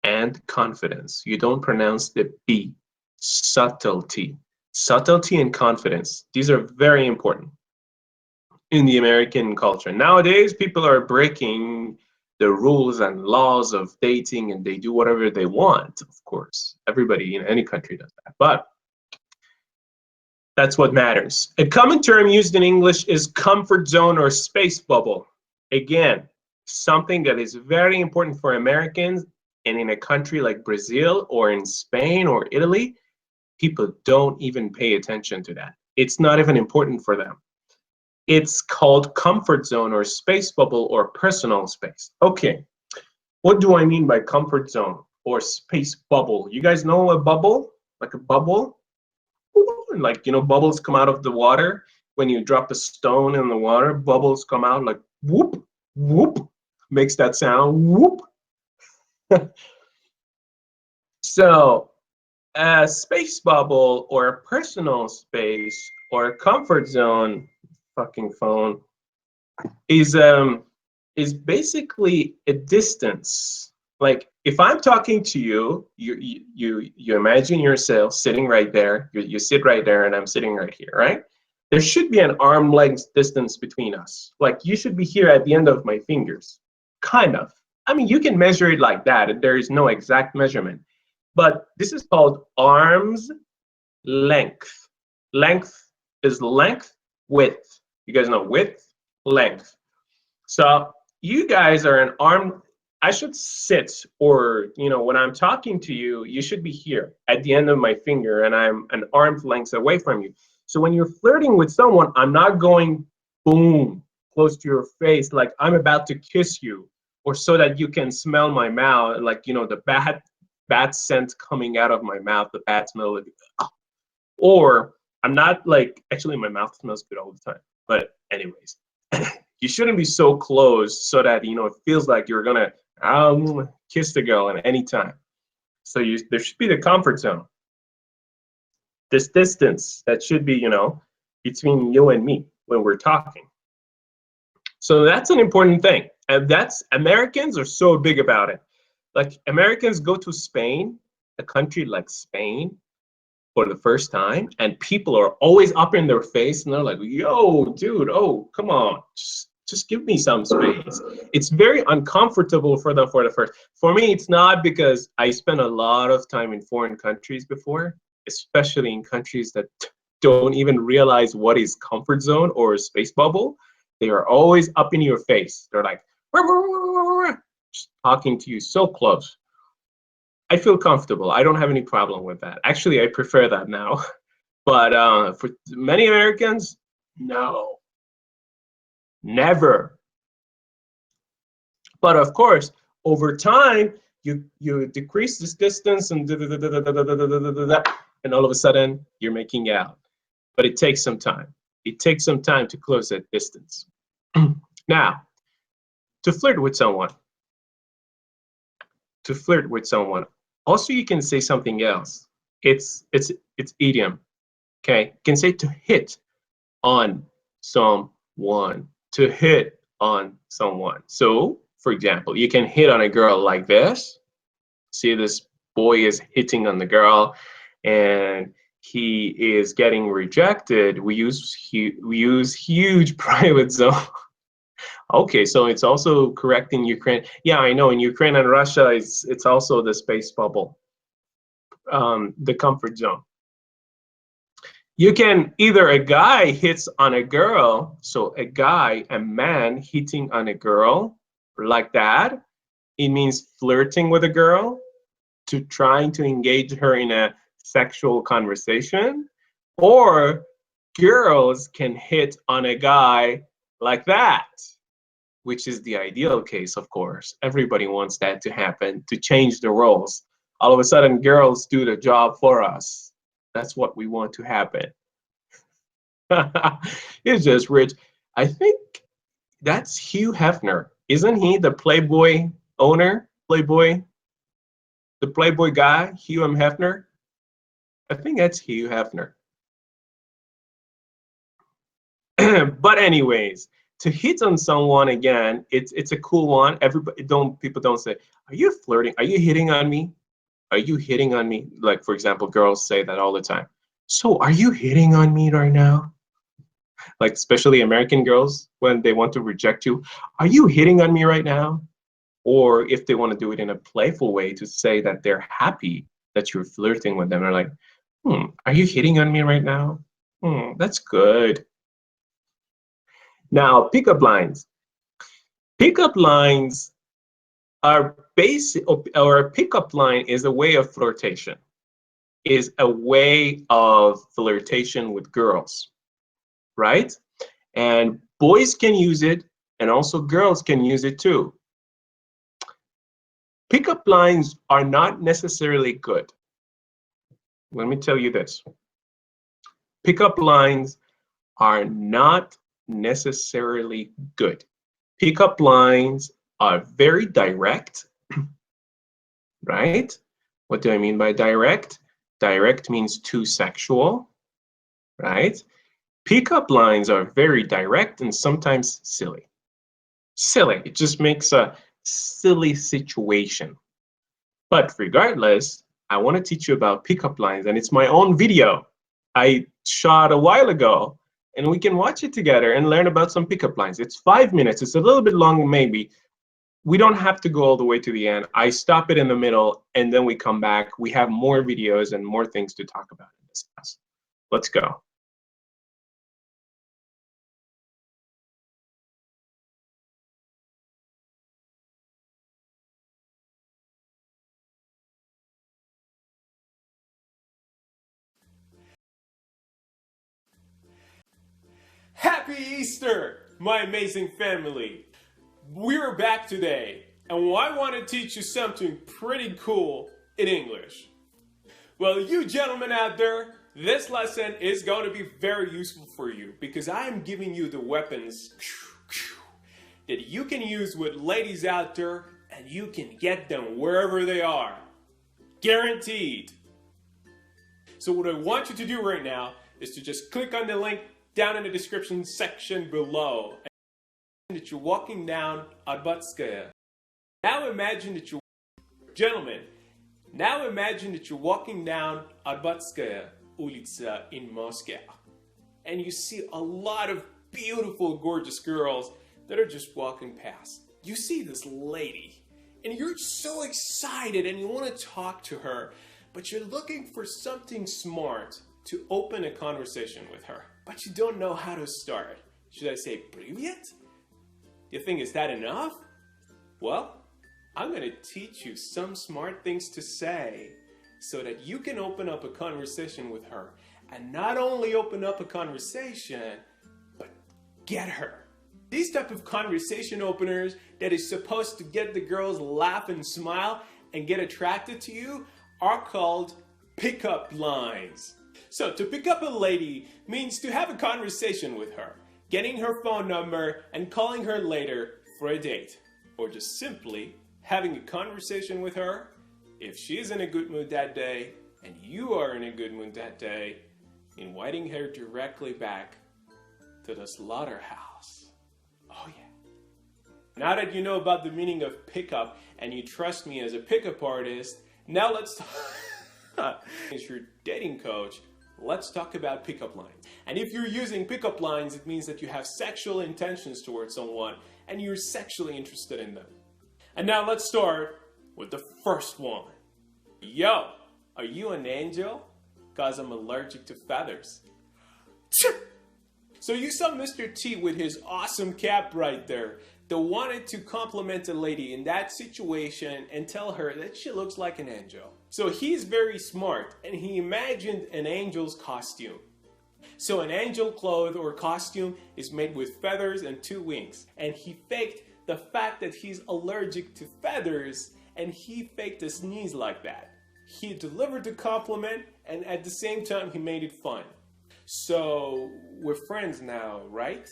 and confidence. You don't pronounce the B. Subtlety. Subtlety and confidence. These are very important in the American culture. Nowadays, people are breaking the rules and laws of dating, and they do whatever they want, of course. Everybody in any country does that. But that's what matters. A common term used in English is comfort zone or space bubble. Again, something that is very important for Americans, and in a country like Brazil or in Spain or Italy, people don't even pay attention to that. It's not even important for them. It's called comfort zone or space bubble or personal space. Okay, what do I mean by comfort zone or space bubble? You guys know a bubble? Like a bubble? Like, you know, bubbles come out of the water. When you drop a stone in the water, bubbles come out like whoop, whoop, makes that sound, whoop. So a space bubble or a personal space or a comfort zone, fucking phone, is basically a distance. Like if I'm talking to you, you imagine yourself sitting right there. You sit right there, and I'm sitting right here, right? There should be an arm length distance between us. Like you should be here at the end of my fingers, kind of. I mean, you can measure it like that. There is no exact measurement. But this is called arm's length. Length is length, width. You guys know width, length. So you guys are an arm. I should sit, or when I'm talking to you, you should be here at the end of my finger, and I'm an arm's length away from you. So when you're flirting with someone, I'm not going boom close to your face like I'm about to kiss you, or so that you can smell my mouth, like the bad scent coming out of my mouth, the bad smell of it. Or I'm not like, actually my mouth smells good all the time, but anyways. You shouldn't be so close so that it feels like you're gonna kiss the girl at any time. So there should be the comfort zone. This distance that should be between you and me when we're talking. So that's an important thing, and Americans are so big about it. Like Americans go to Spain, a country like Spain, for the first time, and people are always up in their face, and they're like, "Yo, dude, oh, come on, just give me some space." It's very uncomfortable for them for the first. For me, it's not, because I spent a lot of time in foreign countries before, especially in countries that don't even realize what is comfort zone or a space bubble. They are always up in your face. They're like, just talking to you so close. I feel comfortable. I don't have any problem with that. Actually, I prefer that now. But for many Americans, no, never. But of course, over time, you decrease this distance, and all of a sudden, you're making out. But it takes some time. It takes some time to close that distance. Now, to flirt with someone. Also, you can say something else. It's idiom. Okay, you can say to hit on someone. To hit on someone. So, for example, you can hit on a girl like this. See, this boy is hitting on the girl, and he is getting rejected. We use huge private zone. Okay, so it's also correct in Ukraine. Yeah, I know in Ukraine and Russia, it's also the space bubble, the comfort zone. You can either a guy hits on a girl, so a man hitting on a girl like that, it means flirting with a girl, to trying to engage her in a sexual conversation, or girls can hit on a guy like that, which is the ideal case, of course. Everybody wants that to happen, to change the roles. All of a sudden, girls do the job for us. That's what we want to happen. It's just rich. I think that's Hugh Hefner. Isn't he the Playboy owner? The Playboy guy, Hugh M. Hefner? I think that's Hugh Hefner. But anyways, to hit on someone again, it's a cool one. People don't say, "Are you flirting? Are you hitting on me? Are you hitting on me?" Like, for example, girls say that all the time. So, are you hitting on me right now? Like, especially American girls, when they want to reject you, "Are you hitting on me right now?" Or if they want to do it in a playful way to say that they're happy that you're flirting with them, they're like, "Are you hitting on me right now? That's good." Now, pickup lines. Pickup lines are basic, or a pickup line is a way of flirtation, with girls, right? And boys can use it, and also girls can use it too. Pickup lines are not necessarily good. Let me tell you this. Pickup lines are not necessarily good. Pickup lines are very direct, right? What do I mean by direct? Direct means too sexual, right? Pickup lines are very direct and sometimes silly. Silly, it just makes a silly situation. But regardless, I want to teach you about pickup lines, and it's my own video I shot a while ago, and we can watch it together and learn about some pickup lines. It's 5 minutes. It's a little bit long, maybe, we don't have to go all the way to the end. I stop it in the middle and then we come back. We have more videos and more things to talk about in this class. Let's go. Happy Easter, my amazing family. We're back today, and I want to teach you something pretty cool in English. Well, you gentlemen out there, this lesson is going to be very useful for you because I am giving you the weapons that you can use with ladies out there, and you can get them wherever they are. Guaranteed. So what I want you to do right now is to just click on the link down in the description section below. And that you're walking down Arbatskaya. Now imagine that you're, gentlemen, now imagine that you're walking down Arbatskaya Ulitsa in Moscow. And you see a lot of beautiful, gorgeous girls that are just walking past. You see this lady, and you're so excited and you want to talk to her, but you're looking for something smart to open a conversation with her. But you don't know how to start. Should I say Privyet? You think, is that enough? Well, I'm going to teach you some smart things to say so that you can open up a conversation with her. And not only open up a conversation, but get her. These type of conversation openers that is supposed to get the girls laugh and smile and get attracted to you are called pickup lines. So to pick up a lady means to have a conversation with her, getting her phone number and calling her later for a date. Or just simply having a conversation with her. If she's in a good mood that day and you are in a good mood that day, inviting her directly back to the slaughterhouse. Oh yeah. Now that you know about the meaning of pickup and you trust me as a pickup artist, now let's as your dating coach, let's talk about pickup lines. And if you're using pickup lines, it means that you have sexual intentions towards someone and you're sexually interested in them. And now let's start with the first one. Yo, are you an angel? 'Cause I'm allergic to feathers. So you saw Mr. T with his awesome cap right there that wanted to compliment a lady in that situation and tell her that she looks like an angel. So he's very smart and he imagined an angel's costume. So an angel cloth or costume is made with feathers and 2 wings. And he faked the fact that he's allergic to feathers and he faked a sneeze like that. He delivered the compliment and at the same time he made it fun. So we're friends now, right?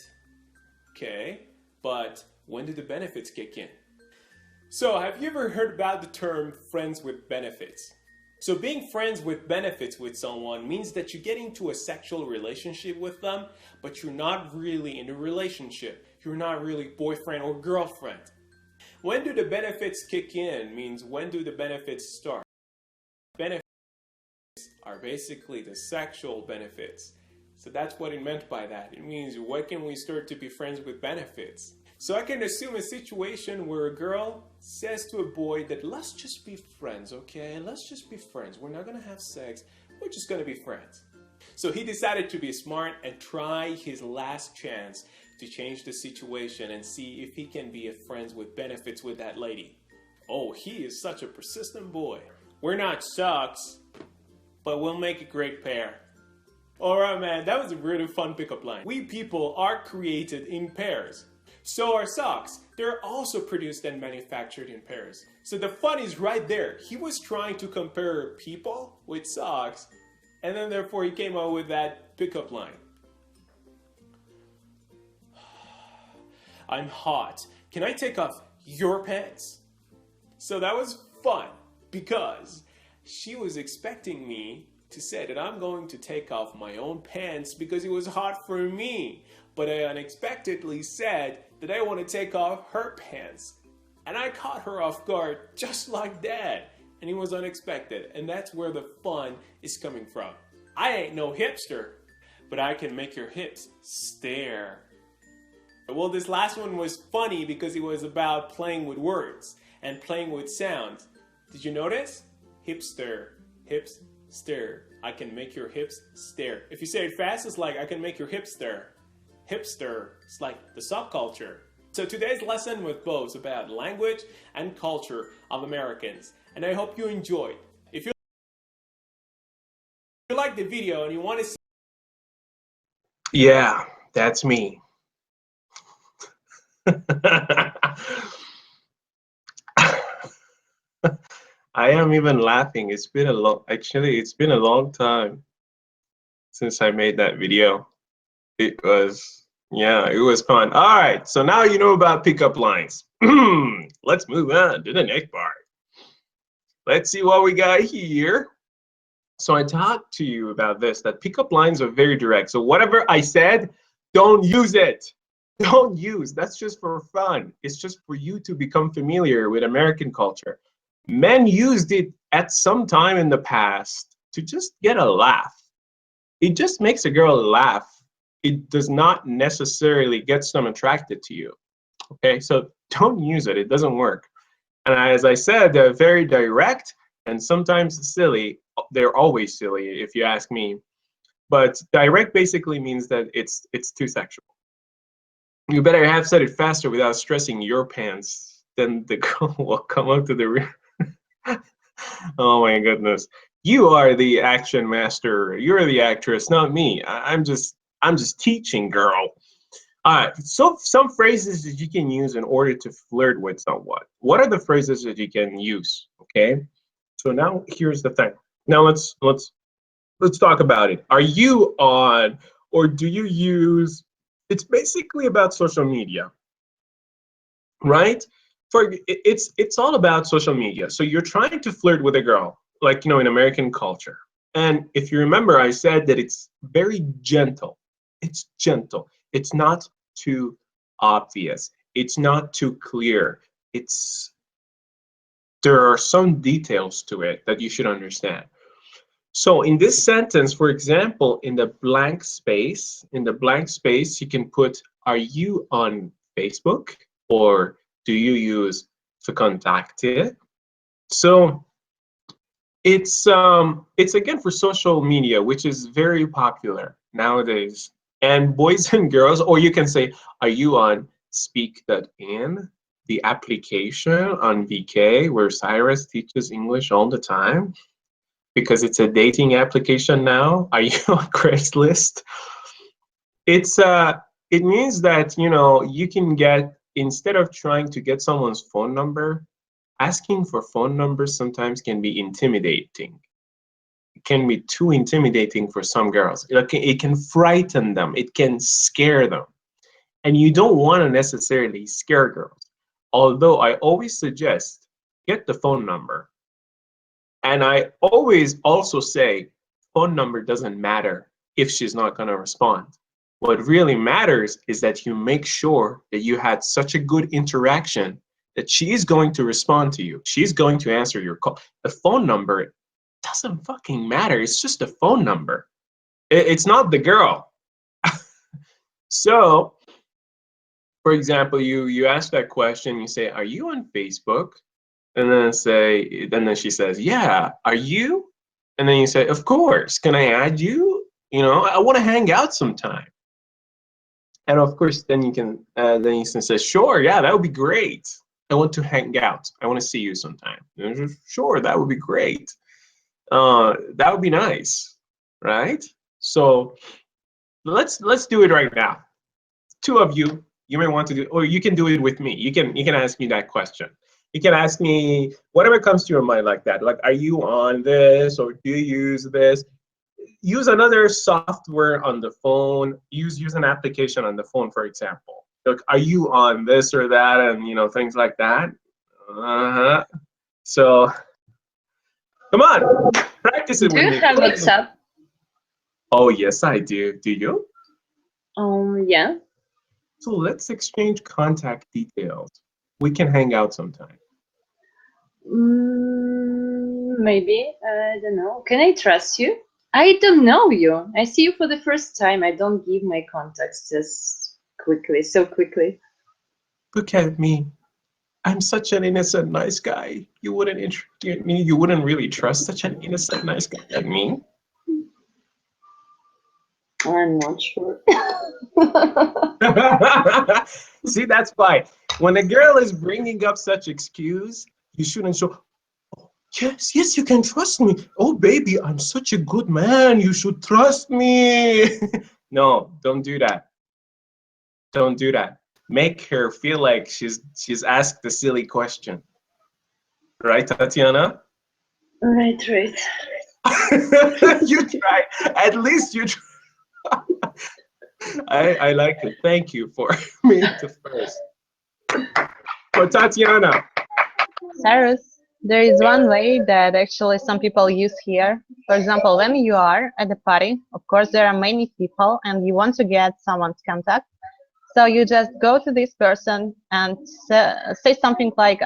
Okay, but when do the benefits kick in? So have you ever heard about the term friends with benefits? So being friends with benefits with someone means that you get into a sexual relationship with them, but you're not really in a relationship. You're not really boyfriend or girlfriend. When do the benefits kick in means when do the benefits start? Benefits are basically the sexual benefits. So that's what it meant by that. It means when can we start to be friends with benefits? So I can assume a situation where a girl says to a boy that let's just be friends, okay? Let's just be friends. We're not gonna have sex. We're just gonna be friends. So he decided to be smart and try his last chance to change the situation and see if he can be friends with benefits with that lady. Oh, he is such a persistent boy. We're not socks, but we'll make a great pair. Alright man, that was a really fun pickup line. We people are created in pairs. So are socks. They're also produced and manufactured in pairs. So the fun is right there. He was trying to compare people with socks, and then therefore he came up with that pickup line. I'm hot. Can I take off your pants? So that was fun because she was expecting me to say that I'm going to take off my own pants because it was hot for me. But I unexpectedly said that I want to take off her pants. And I caught her off guard just like that. And it was unexpected. And that's where the fun is coming from. I ain't no hipster, but I can make your hips stare. Well, this last one was funny because it was about playing with words and playing with sounds. Did you notice? Hipster, hips, stir. I can make your hips stare. If you say it fast, it's like I can make your hips stir. Hipster, it's like the subculture. So today's lesson was both about language and culture of Americans, and I hope you enjoyed. If you like the video and you want to see Yeah, that's me. I am even laughing. It's been a long time since I made that video. Yeah, it was fun. All right, so now you know about pickup lines. Let's move on to the next part. Let's see what we got here. So I talked to you about this, that pickup lines are very direct. So whatever I said, don't use it. Don't use. That's just for fun. It's just for you to become familiar with American culture. Men used it at some time in the past to just get a laugh. It just makes a girl laugh. It does not necessarily get them attracted to you. Okay, so don't use it. It doesn't work. And as I said, they're very direct and sometimes silly. They're always silly, if you ask me. But direct basically means that it's too sexual. You better have said it faster without stressing your pants. Then the girl will come up to the rear. Oh my goodness. You are the action master. You're the actress, not me. I'm just teaching, girl. All right. So some phrases that you can use in order to flirt with someone. What are the phrases that you can use? Okay. So now here's the thing. Now let's talk about it. Are you on, or do you use? It's basically about social media, right? It's all about social media. So you're trying to flirt with a girl, like in American culture. And if you remember, I said that it's very gentle. It's gentle. It's not too obvious. It's not too clear. There are some details to it that you should understand. So in this sentence, for example, in the blank space, you can put, are you on Facebook? Or do you use Verkontakte? So it's again for social media, which is very popular nowadays. And boys and girls, or you can say, are you on speak.in, the application on VK where Cyrus teaches English all the time? Because it's a dating application now. Are you on Craigslist? It means that you can get, instead of trying to get someone's phone number, asking for phone numbers sometimes can be intimidating. It can be too intimidating for some girls. It can frighten them. It can scare them. And you don't want to necessarily scare girls. Although I always suggest get the phone number. And I always also say phone number doesn't matter if she's not going to respond. What really matters is that you make sure that you had such a good interaction that she is going to respond to you. She's going to answer your call. The phone number doesn't fucking matter. It's just a phone number. It's not the girl. So, for example, you ask that question, you say, are you on Facebook? And then she says, yeah, are you? And then you say, of course, can I add you? I want to hang out sometime. And of course, then you can say, sure, yeah, that would be great. I want to hang out. I want to see you sometime. Sure, that would be great. That would be nice, right? So let's do it right now. Two of you, you may want to do, or you can do it with me. You can ask me that question. You can ask me whatever comes to your mind like that. Like, are you on this, or do you use this? Use another software on the phone. Use an application on the phone, for example. Like, are you on this or that, and things like that. So, come on, practice it Do with you me. have WhatsApp? Oh yes, I do. Do you? Yeah. So let's exchange contact details. We can hang out sometime. Maybe. I don't know. Can I trust you? I don't know you. I see you for the first time. I don't give my contacts as quickly, so quickly. Look at me. I'm such an innocent, nice guy. You wouldn't you wouldn't really trust such an innocent, nice guy like me. I'm not sure. See, that's why when a girl is bringing up such excuse, you shouldn't show. "Oh, yes, yes, you can trust me. Oh, baby, I'm such a good man. You should trust me." No, don't do that. Don't do that. Make her feel like she's asked a silly question, right, Tatiana? Right, right. You try. At least you try. I like it. Thank you for me to first. For Tatiana. Cyrus, there is one way that actually some people use here. For example, when you are at a party, of course, there are many people and you want to get someone's contact. So you just go to this person and say something like,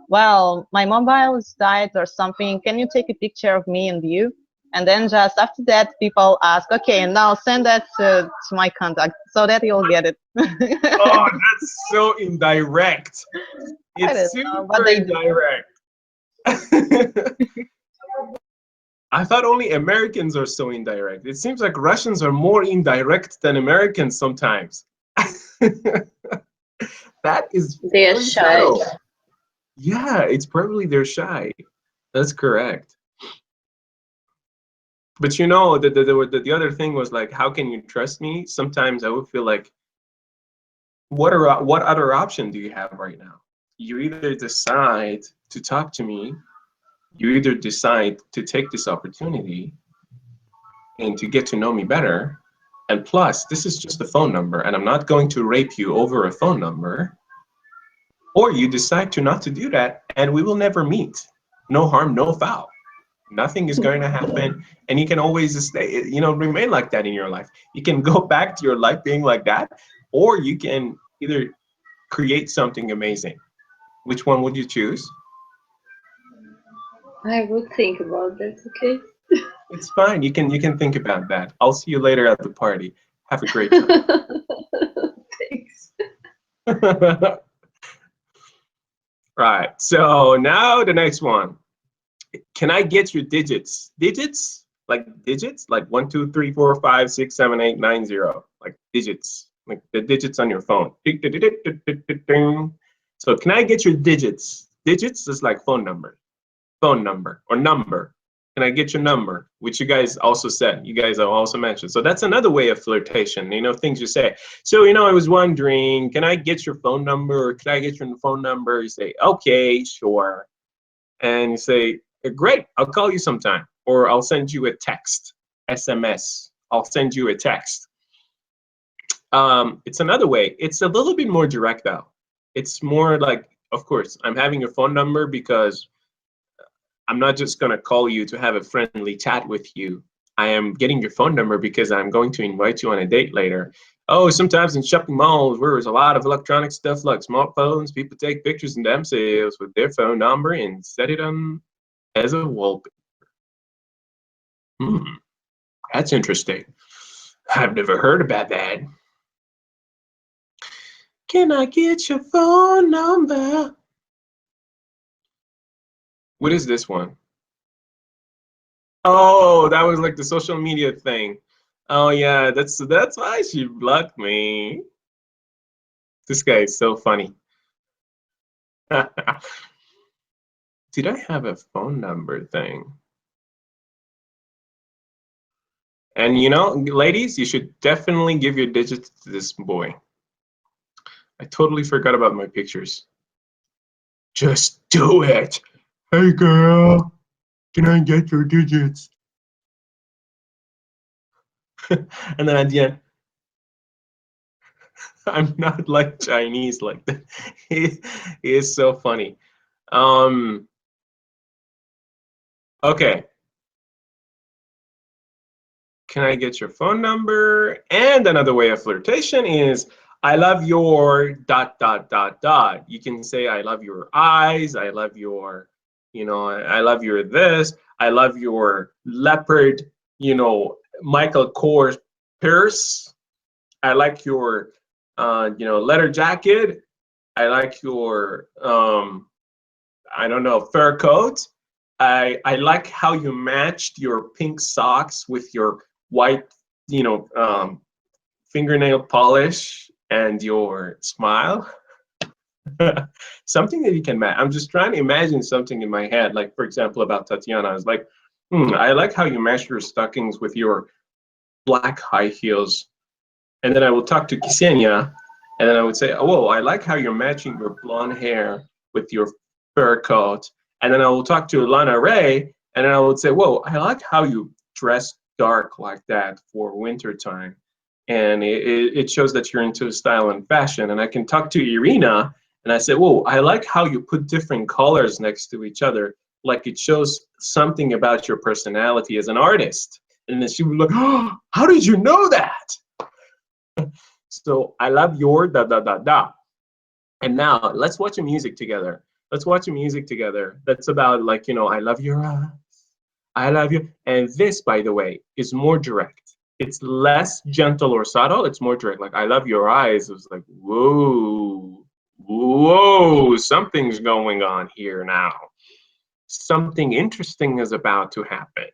well, my mobile is died or something. Can you take a picture of me and you? And then just after that, people ask, okay, now send that to my contact so that you'll get it. Oh, that's so indirect. I It's don't know what super they do. indirect. I thought only Americans are so indirect. It seems like Russians are more indirect than Americans sometimes. That is They are very shy. subtle. Yeah, it's probably they're shy. That's correct. But you know, the other thing was like, how can you trust me? Sometimes I would feel like, what other option do you have right now? You either decide to talk to me, you either decide to take this opportunity and to get to know me better. And plus, this is just a phone number, and I'm not going to rape you over a phone number. Or you decide to not to do that, and we will never meet. No harm, no foul. Nothing is going to happen, and you can always stay, remain like that in your life. You can go back to your life being like that, or you can either create something amazing. Which one would you choose? I would think about that, okay? It's fine. You can think about that. I'll see you later at the party. Have a great time. Thanks. Right. So now the next one. Can I get your digits? Digits? Like digits? Like 1, 2, 3, 4, 5, 6, 7, 8, 9, 0. Like digits. Like the digits on your phone. So can I get your digits? Digits is like phone number. Phone number or number. Can I get your number? Which you guys also said. You guys have also mentioned. So that's another way of flirtation. Things you say. So, I was wondering, can I get your phone number? Or can I get your phone number? You say, okay, sure. And you say, great, I'll call you sometime. Or I'll send you a text, SMS. I'll send you a text. It's another way. It's a little bit more direct though. It's more like, of course, I'm having your phone number because I'm not just going to call you to have a friendly chat with you. I am getting your phone number because I'm going to invite you on a date later. Oh, sometimes in shopping malls where there's a lot of electronic stuff like smartphones, people take pictures of themselves with their phone number and set it on as a wallpaper. That's interesting. I've never heard about that. Can I get your phone number? What is this one? Oh, that was like the social media thing. Oh yeah, that's why she blocked me. This guy is so funny. Did I have a phone number thing? And ladies, you should definitely give your digits to this boy. I totally forgot about my pictures. Just do it. Hey girl, can I get your digits? And then at the end, I'm not like Chinese like that. He is so funny. Okay. Can I get your phone number? And another way of flirtation is, I love your ... You can say, I love your eyes. I love your, I love your this. I love your leopard, Michael Kors purse. I like your leather jacket. I like your I don't know, fur coat. I like how you matched your pink socks with your white, fingernail polish and your smile. Something that you can match. I'm just trying to imagine something in my head. Like, for example, about Tatiana, I was like, I like how you match your stockings with your black high heels. And then I will talk to Ksenia, and then I would say, oh, I like how you're matching your blonde hair with your fur coat. And then I will talk to Lana Ray, and then I would say, whoa, I like how you dress dark like that for winter time. And it shows that you're into style and fashion. And I can talk to Irina, and I say, whoa, I like how you put different colors next to each other. Like it shows something about your personality as an artist. And then she would look, oh, how did you know that? So I love your da da da da. And now let's watch a music together. Let's watch a music together. That's about like, I love your eyes. I love you. And this, by the way, is more direct. It's less gentle or subtle. It's more direct. Like, I love your eyes. It was like, whoa, whoa, something's going on here now. Something interesting is about to happen.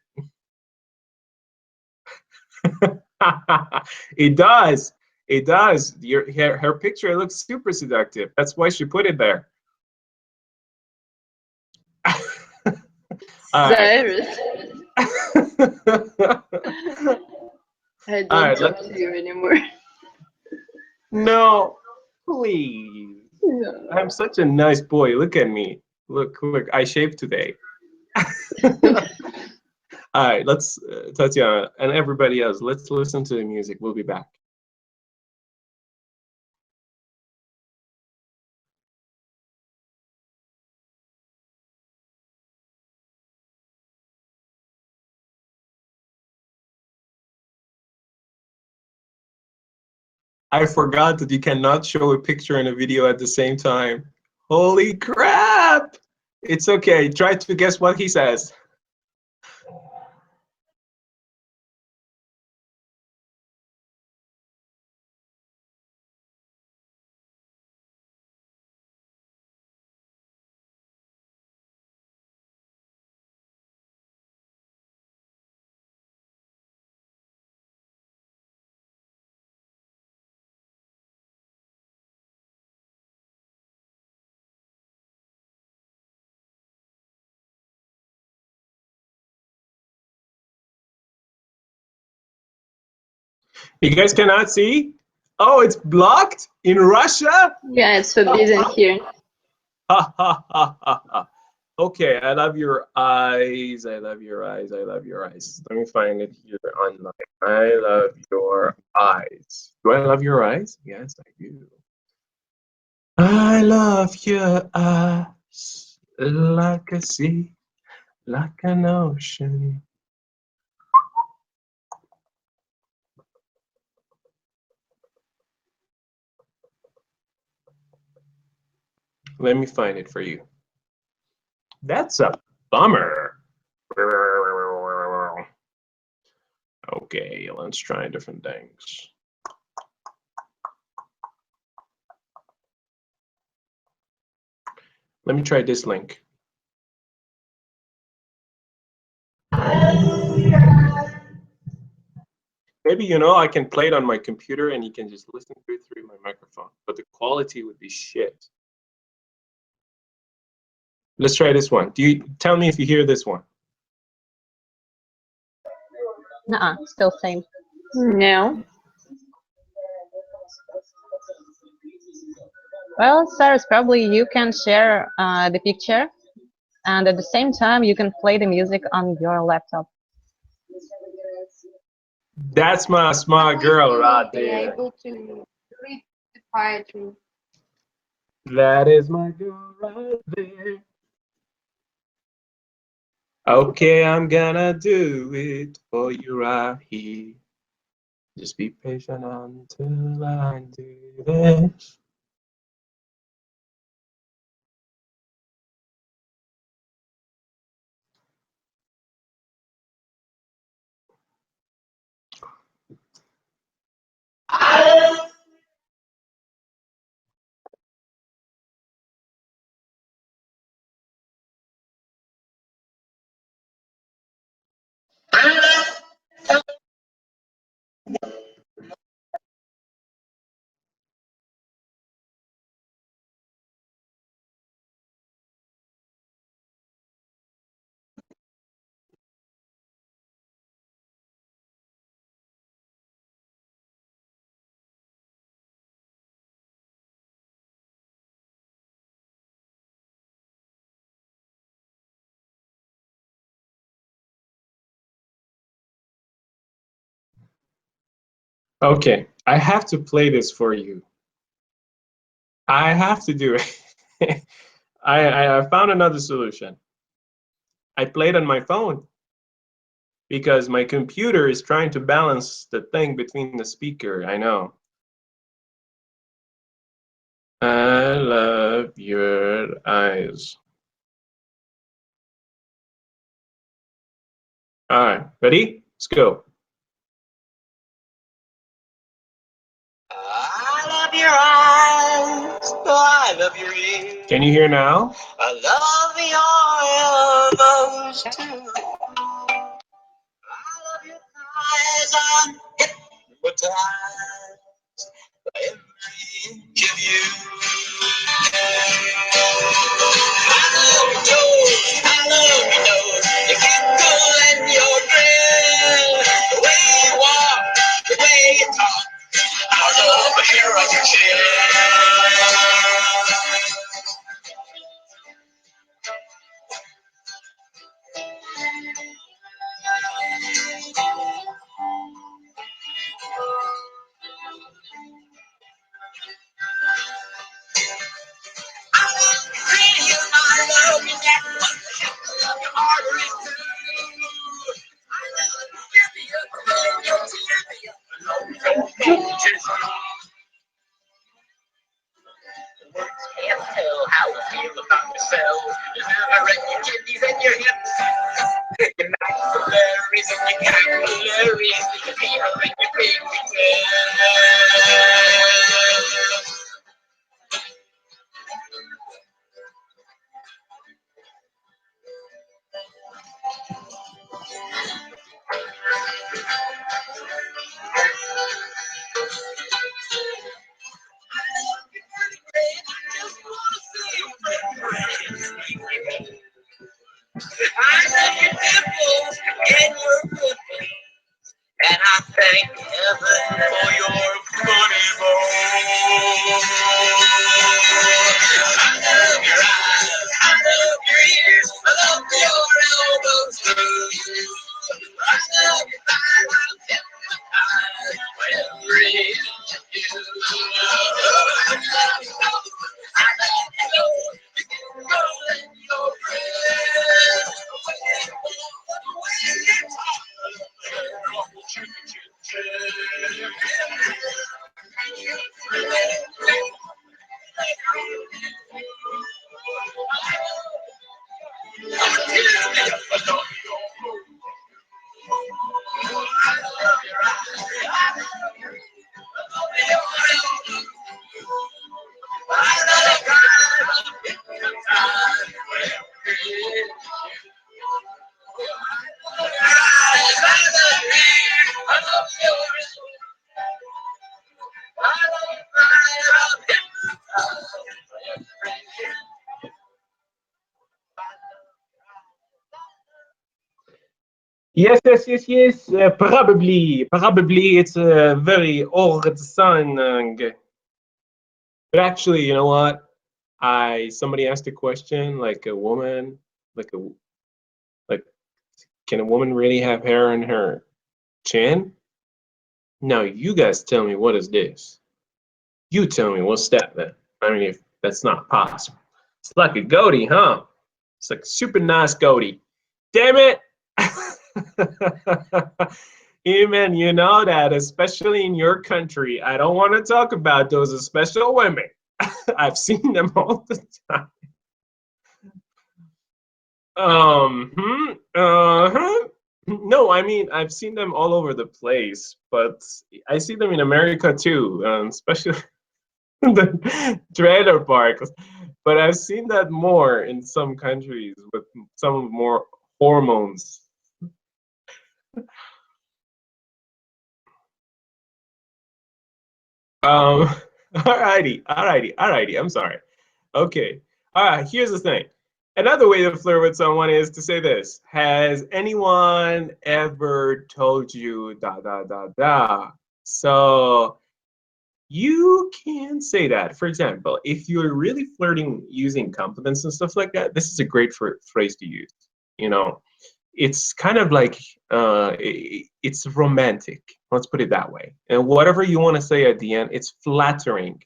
It does. It does. Her picture looks super seductive. That's why she put it there. Cyrus, I don't talk let's. to you anymore. No, please. No. I'm such a nice boy. Look at me. Look, I shaved today. All right, let's, Tatiana and everybody else, let's listen to the music. We'll be back. I forgot that you cannot show a picture and a video at the same time. Holy crap! It's okay. Try to guess what he says. You guys cannot see? Oh, it's blocked in Russia? Yeah, it's forbidden here. Ha ha ha ha ha. Okay, I love your eyes. I love your eyes. I love your eyes. Let me find it here online. I love your eyes. Do I love your eyes? Yes, I do. I love your eyes like a sea, like an ocean. Let me find it for you. That's a bummer. Okay, let's try different things. Let me try this link. Maybe, I can play it on my computer and you can just listen to it through my microphone, but the quality would be shit. Let's try this one. Do you tell me if you hear this one? Nuh-uh, still same. No. Well, Cyrus, probably you can share the picture, and at the same time, you can play the music on your laptop. That's my smart girl right there. Able to read the poetry. That is my girl right there. Okay, I'm gonna do it for you right here. Just be patient until I do this. Okay, I have to play this for you. I have to do it. I found another solution. I played on my phone because my computer is trying to balance the thing between the speaker. I know. I love your eyes. All right, ready? Let's go. I love your eyes. I love your ears. Can you hear now? I love your elbows too. I love your thighs. I'm hypnotized by every inch of you. I love your toes. I love your nose. Your giggle and your grin. The way you walk, the way you talk. I love the hair on your chin. I love your cranium, I love your neck, I love your arteries too. I love your tibia, I love your tibia, I love your bulges. Words can't tell how I feel about yourself. Your liver and your kidneys and your hips. Your maxillaries and your capillaries. Your femur and your fingertips. I love your dimples and your foot. And I thank heaven for your funny bone. I love your eyes, I love your ears, I love your elbows too. I love your thighs, I'm hypnotized by every inch of you. I love your nose, I love your nose, you can roll in your breath. The way you walk, the way you talk. Yes, yes, yes, yes. Probably it's a very old song. But actually, you know what? Somebody asked a question, like a woman, like a like, can a woman really have hair on her chin? Now you guys tell me, what is this? You tell me what's that then? I mean, if that's not possible, it's like a goatee, huh? It's like a super nice goatee. Damn it! Even you know that, especially in your country, I don't want to talk about those special women. I've seen them all the time. No, I mean, I've seen them all over the place, but I see them in America too, especially the trailer parks. But I've seen that more in some countries with some more hormones. Um, alrighty. I'm sorry. Okay. All right. Here's the thing. Another way to flirt with someone is to say this: has anyone ever told you da da da da? So you can say that. For example, if you're really flirting using compliments and stuff like that, this is a great phrase to use. You know, it's kind of like it's romantic. Let's put it that way. And whatever you want to say at the end, it's flattering.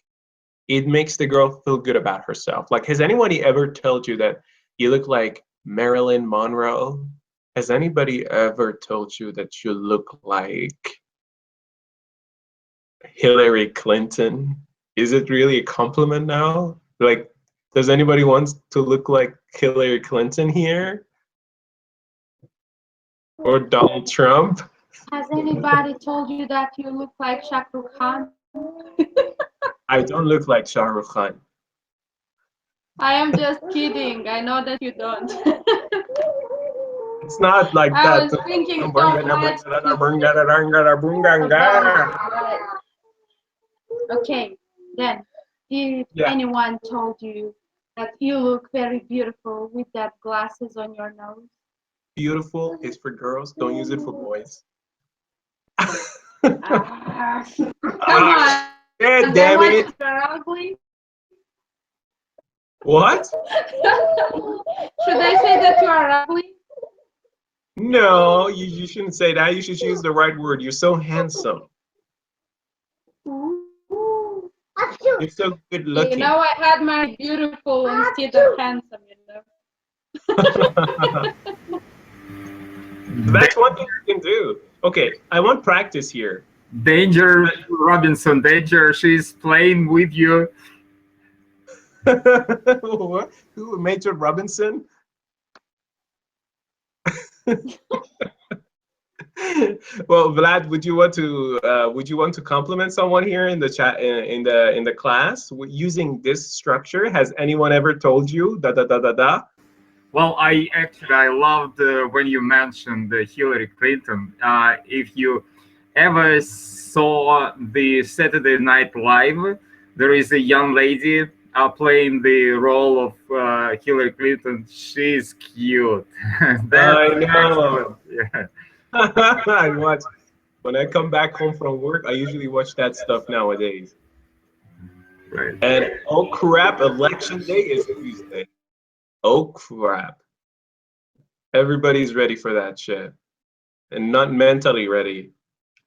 It makes the girl feel good about herself. Like, has anybody ever told you that you look like Marilyn Monroe? Has anybody ever told you that you look like Hillary Clinton? Is it really a compliment now? Like, does anybody want to look like Hillary Clinton here? Or Donald Trump? Has anybody told you that you look like Shah Rukh Khan? I don't look like Shah Rukh Khan. I am just kidding. I know that you don't. It's not like I that. was thinking so much. Okay, then, did Yeah. anyone told you that you look very beautiful with that glasses on your nose? Beautiful is for girls. Don't use it for boys. Come on. Yeah, Then damn what? it. You're ugly? What? Should I say that you are ugly? No, you shouldn't say that. You should use the right word. You're so handsome. Ooh. You're so good You looking. know, I had my beautiful instead of handsome, you know. That's one thing you can do. Okay, I want practice here. Danger, Robinson, danger. She's playing with you. What? Who? Major Robinson? Well, Vlad, would you want to compliment someone here in the chat in the class using this structure? Has anyone ever told you da da da da da? Well, I loved when you mentioned Hillary Clinton. If you ever saw the Saturday Night Live, there is a young lady playing the role of Hillary Clinton. She's cute. That's I know. excellent. Yeah. I watch when I come back home from work. I usually watch that stuff nowadays. Right. And oh crap, election day is Tuesday. Oh crap. Everybody's ready for that shit. And not mentally ready.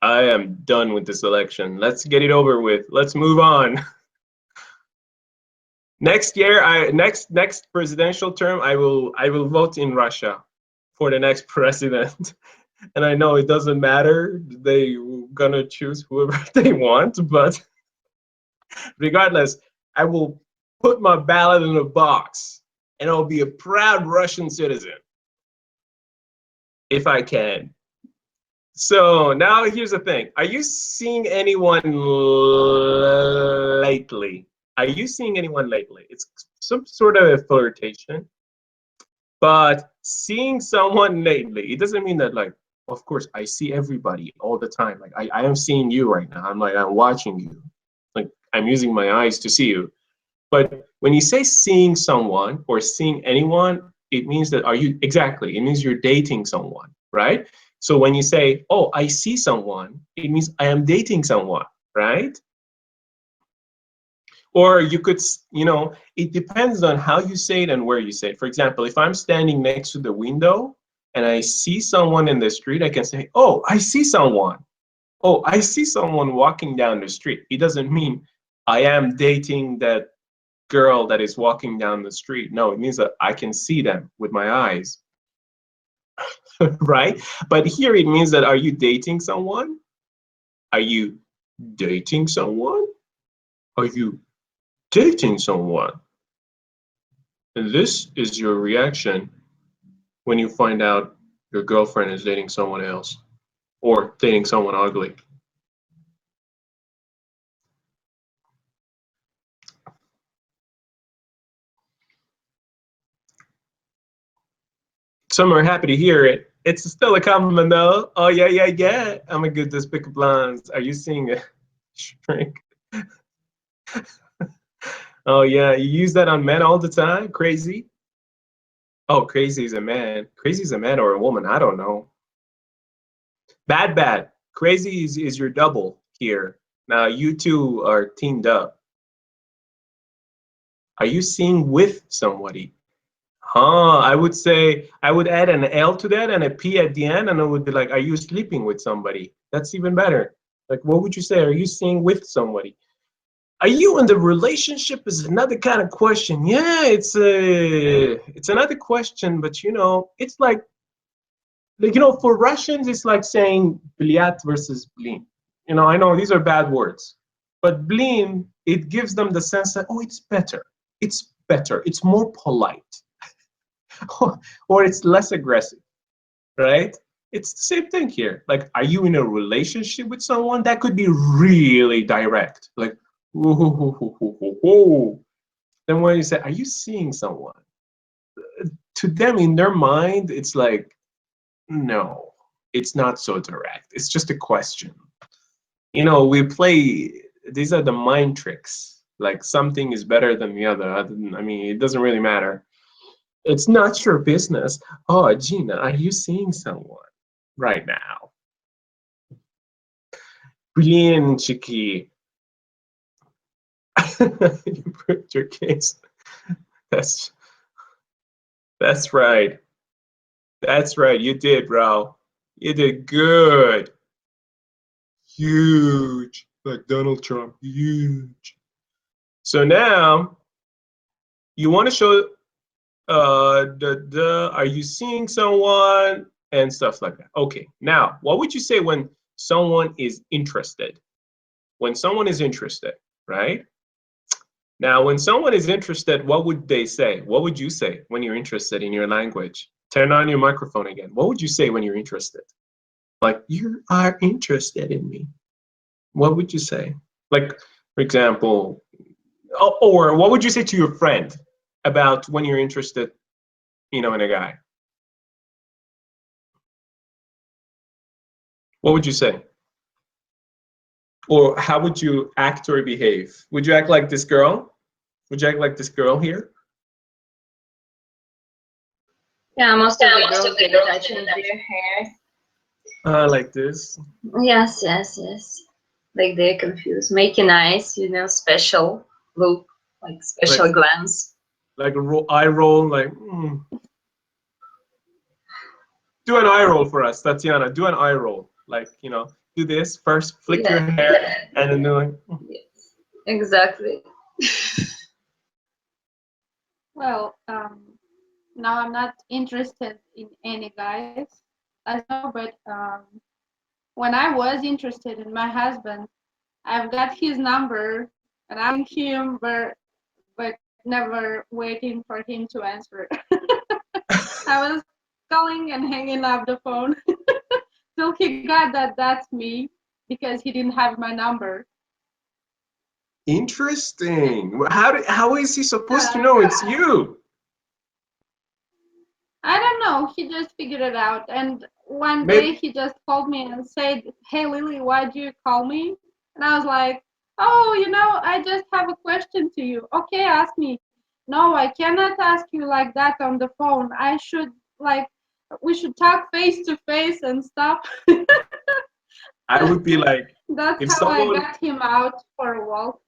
I am done with this election. Let's get it over with. Let's move on. Next year, next presidential term, I will vote in Russia for the next president. And I know it doesn't matter. They gonna choose whoever they want, but regardless, I will put my ballot in a box and I'll be a proud Russian citizen if I can. So now here's the thing. Are you seeing anyone lately? Are you seeing anyone lately? It's some sort of a flirtation, but seeing someone lately, it doesn't mean that like, of course, I see everybody all the time. Like I am seeing you right now. I'm watching you. Like I'm using my eyes to see you. But when you say seeing someone or seeing anyone, it means that it means you're dating someone, right? So when you say, oh, I see someone, it means I am dating someone, right? Or you could, it depends on how you say it and where you say it. For example, if I'm standing next to the window and I see someone in the street, I can say, oh, I see someone. Oh, I see someone walking down the street. It doesn't mean I am dating that girl that is walking down the street. No, it means that I can see them with my eyes. Right? But here it means that are you dating someone? Are you dating someone? Are you dating someone? And this is your reaction when you find out your girlfriend is dating someone else or dating someone ugly. Some are happy to hear it. It's still a compliment though. Oh yeah, yeah, yeah. I'm a good at pickup lines. Are you seeing a shrink? Oh yeah, you use that on men all the time? Crazy? Oh, crazy is a man. Crazy is a man or a woman. I don't know. Bad, bad. Crazy is your double here. Now you two are teamed up. Are you seeing with somebody? Huh, I would say, I would add an L to that and a P at the end, and it would be like, are you sleeping with somebody? That's even better. Like, what would you say? Are you seeing with somebody? Are you in the relationship is another kind of question. Yeah, it's another question, but it's like for Russians, it's like saying bliat versus blin. I know these are bad words, but blin, it gives them the sense that, oh, it's better. It's better. It's more polite. Or it's less aggressive, right? It's the same thing here. Like, are you in a relationship with someone? That could be really direct. Like, whoa. Then when you say, are you seeing someone? To them, in their mind, it's like, no, it's not so direct. It's just a question. We play, these are the mind tricks. Like, something is better than the other. I mean, it doesn't really matter. It's not your business. Oh, Gina, are you seeing someone right now? Bien, Chiqui. You put your case. That's right. That's right. You did, bro. You did good. Huge. Like Donald Trump. Huge. So now you want to show are you seeing someone and stuff like that. Okay. Now, what would you say when someone is interested? When someone is interested, right? Now, when someone is interested, what would they say? What would you say when you're interested in your language? Turn on your microphone again. What would you say when you're interested? Like, you are interested in me. What would you say? Like, for example, or what would you say to your friend about when you're interested, in a guy? What would you say? Or how would you act or behave? Would you act like this girl? Would you act like this girl here? Yeah, most of the girls get attached in their hair. Like this. Yes. Like they're confused. Making eyes, special look, like special glance. Like eye roll, like. Do an eye roll for us, Tatiana. Do an eye roll. Like, do this first, flick your hair, and then do like. Yes, exactly. Well, now I'm not interested in any guys, as know, but when I was interested in my husband, I've got his number and I'm him, but never waiting for him to answer. I was calling and hanging up the phone till he got that that's me because he didn't have my number. Interesting. How is he supposed to know it's you? I don't know. He just figured it out. And one day he just called me and said, "Hey, Lily, why'd you call me?" And I was like, "Oh, I just have a question to you." "Okay, ask me." "No, I cannot ask you like that on the phone. We should talk face to face and stuff. I would be like, That's how I got him out for a walk.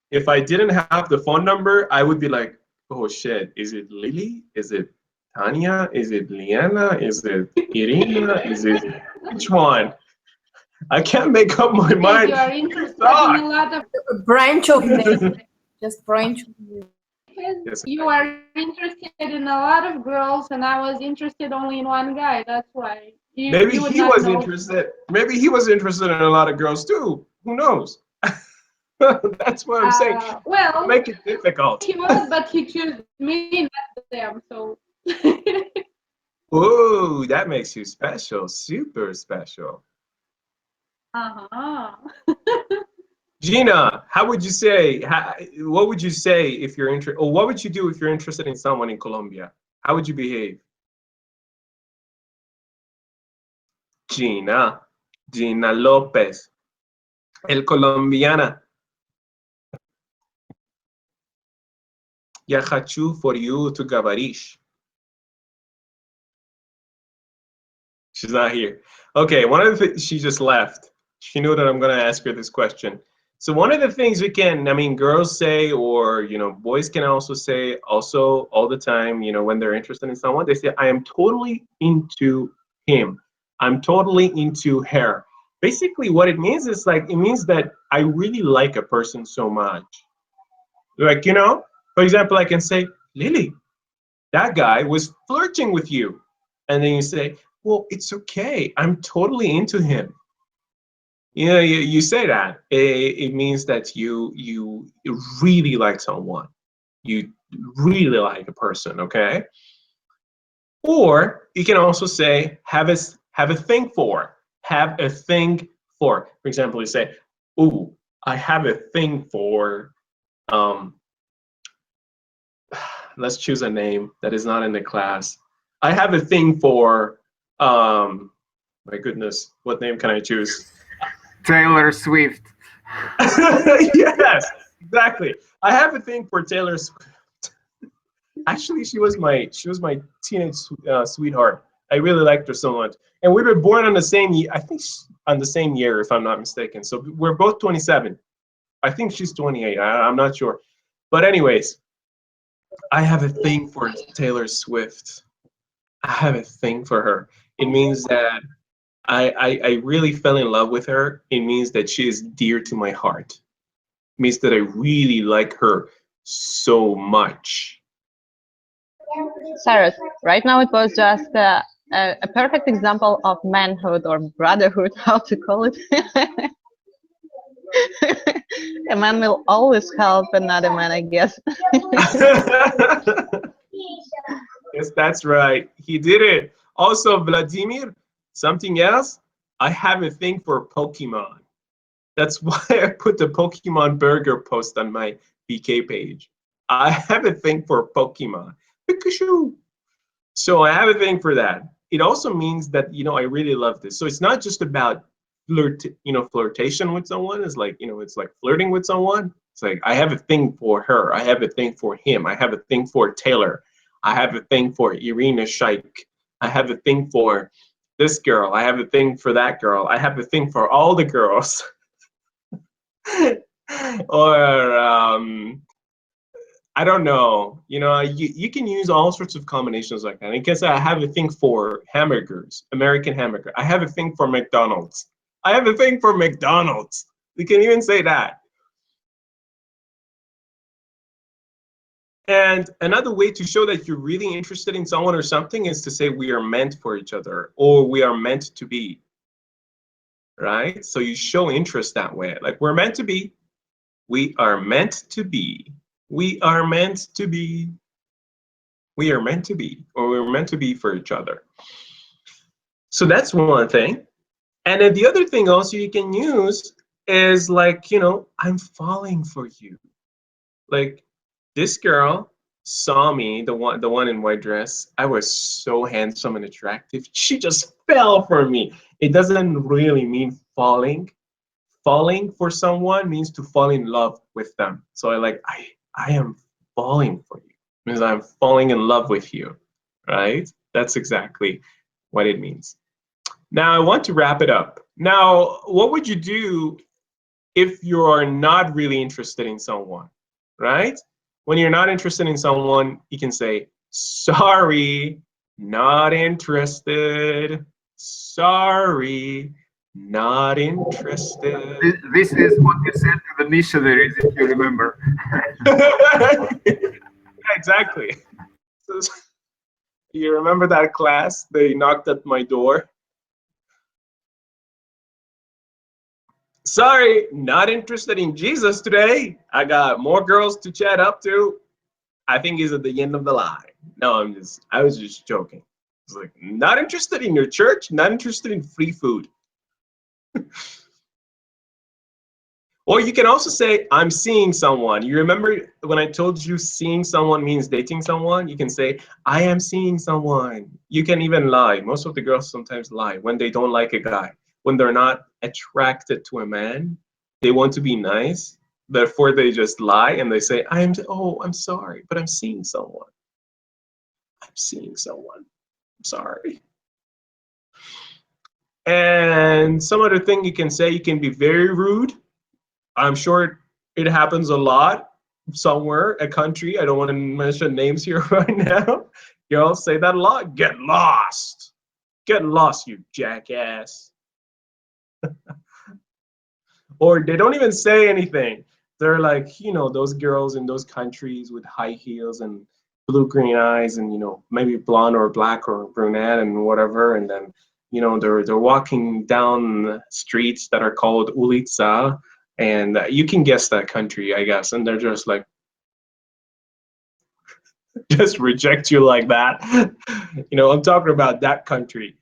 If I didn't have the phone number, I would be like, oh shit, is it Lily? Is it Tanya? Is it Liana? Is it Irina? Is it which one? I can't make up my mind. You are interested in a lot of branch of me. Just branch of you. Yes, you are interested in a lot of girls, and I was interested only in one guy. That's why. Maybe he was interested. Maybe he was interested in a lot of girls too. Who knows? That's what I'm saying. Well, make it difficult. He was, but he chose me, not them. So. Oh, that makes you special. Super special. Gina, how would you say? What would you say if you're interested, or what would you do if you're interested in someone in Colombia? How would you behave? Gina Lopez, el colombiana. Я хочу for you to gavarish. She's not here. Okay, one of the things, she just left. She knew that I'm going to ask her this question. So one of the things girls say, or, boys can also say also all the time, when they're interested in someone, they say, I am totally into him. I'm totally into her. Basically, what it means is like, it means that I really like a person so much. Like, for example, I can say, Lily, that guy was flirting with you. And then you say, well, it's okay. I'm totally into him. You say that. It means that you really like someone. You really like a person, okay? Or you can also say have a thing for. Have a thing for. For example, you say, "Ooh, I have a thing for." Um, let's choose a name that is not in the class. I have a thing for. My goodness, what name can I choose? Taylor Swift. Yes, exactly. I have a thing for Taylor Swift. Actually, she was my teenage sweetheart. I really liked her so much, and we were born on the same year. I think on the same year, if I'm not mistaken. So we're both 27. I think she's 28. I'm not sure, but anyways, I have a thing for Taylor Swift. I have a thing for her. It means that I really fell in love with her. It means that she is dear to my heart. It means that I really like her so much. Cyrus, right now it was just a perfect example of manhood or brotherhood, how to call it. A man will always help another man, I guess. Yes, that's right. He did it. Also, Vladimir, something else. I have a thing for Pokemon. That's why I put the Pokemon burger post on my PK page. I have a thing for Pokemon. Pikachu. So I have a thing for that. It also means that, I really love this. So it's not just about flirtation with someone. It's like, it's like flirting with someone. It's like, I have a thing for her. I have a thing for him. I have a thing for Taylor. I have a thing for Irina Shayk. I have a thing for this girl. I have a thing for that girl. I have a thing for all the girls. Or I don't know. You can use all sorts of combinations like that. I guess I have a thing for hamburgers, American hamburger. I have a thing for McDonald's. I have a thing for McDonald's. You can even say that. And another way to show that you're really interested in someone or something is to say we are meant for each other or we are meant to be. Right? So you show interest that way. Like we're meant to be. We are meant to be. We are meant to be. We are meant to be, or we're meant to be for each other. So that's one thing. And then the other thing also you can use is like, I'm falling for you. Like this girl saw me, the one in white dress. I was so handsome and attractive. She just fell for me. It doesn't really mean falling. Falling for someone means to fall in love with them. So I am falling for you. It means I'm falling in love with you, right? That's exactly what it means. Now I want to wrap it up. Now, what would you do if you are not really interested in someone, right? When you're not interested in someone, you can say, sorry, not interested. Sorry, not interested. This is what you said to the missionaries, if you remember. Yeah, exactly. So, you remember that class? They knocked at my door. Sorry, not interested in Jesus today. I got more girls to chat up to. I think he's at the end of the line. No, I was just joking. It's like, not interested in your church, not interested in free food. Or you can also say, I'm seeing someone. You remember when I told you seeing someone means dating someone? You can say, I am seeing someone. You can even lie. Most of the girls sometimes lie when they don't like a guy. When they're not attracted to a man, they want to be nice. Therefore, they just lie and they say, I'm sorry, but I'm seeing someone. I'm seeing someone. I'm sorry. And some other thing you can say, you can be very rude. I'm sure it happens a lot somewhere, a country. I don't want to mention names here right now. You all say that a lot. Get lost. Get lost, you jackass. Or they don't even say anything. They're like, you know, those girls in those countries with high heels and blue green eyes and, you know, maybe blonde or black or brunette and whatever. And then, you know, they're walking down streets that are called ulica. And you can guess that country, I guess. And they're just like, just reject you like that. You know, I'm talking about that country.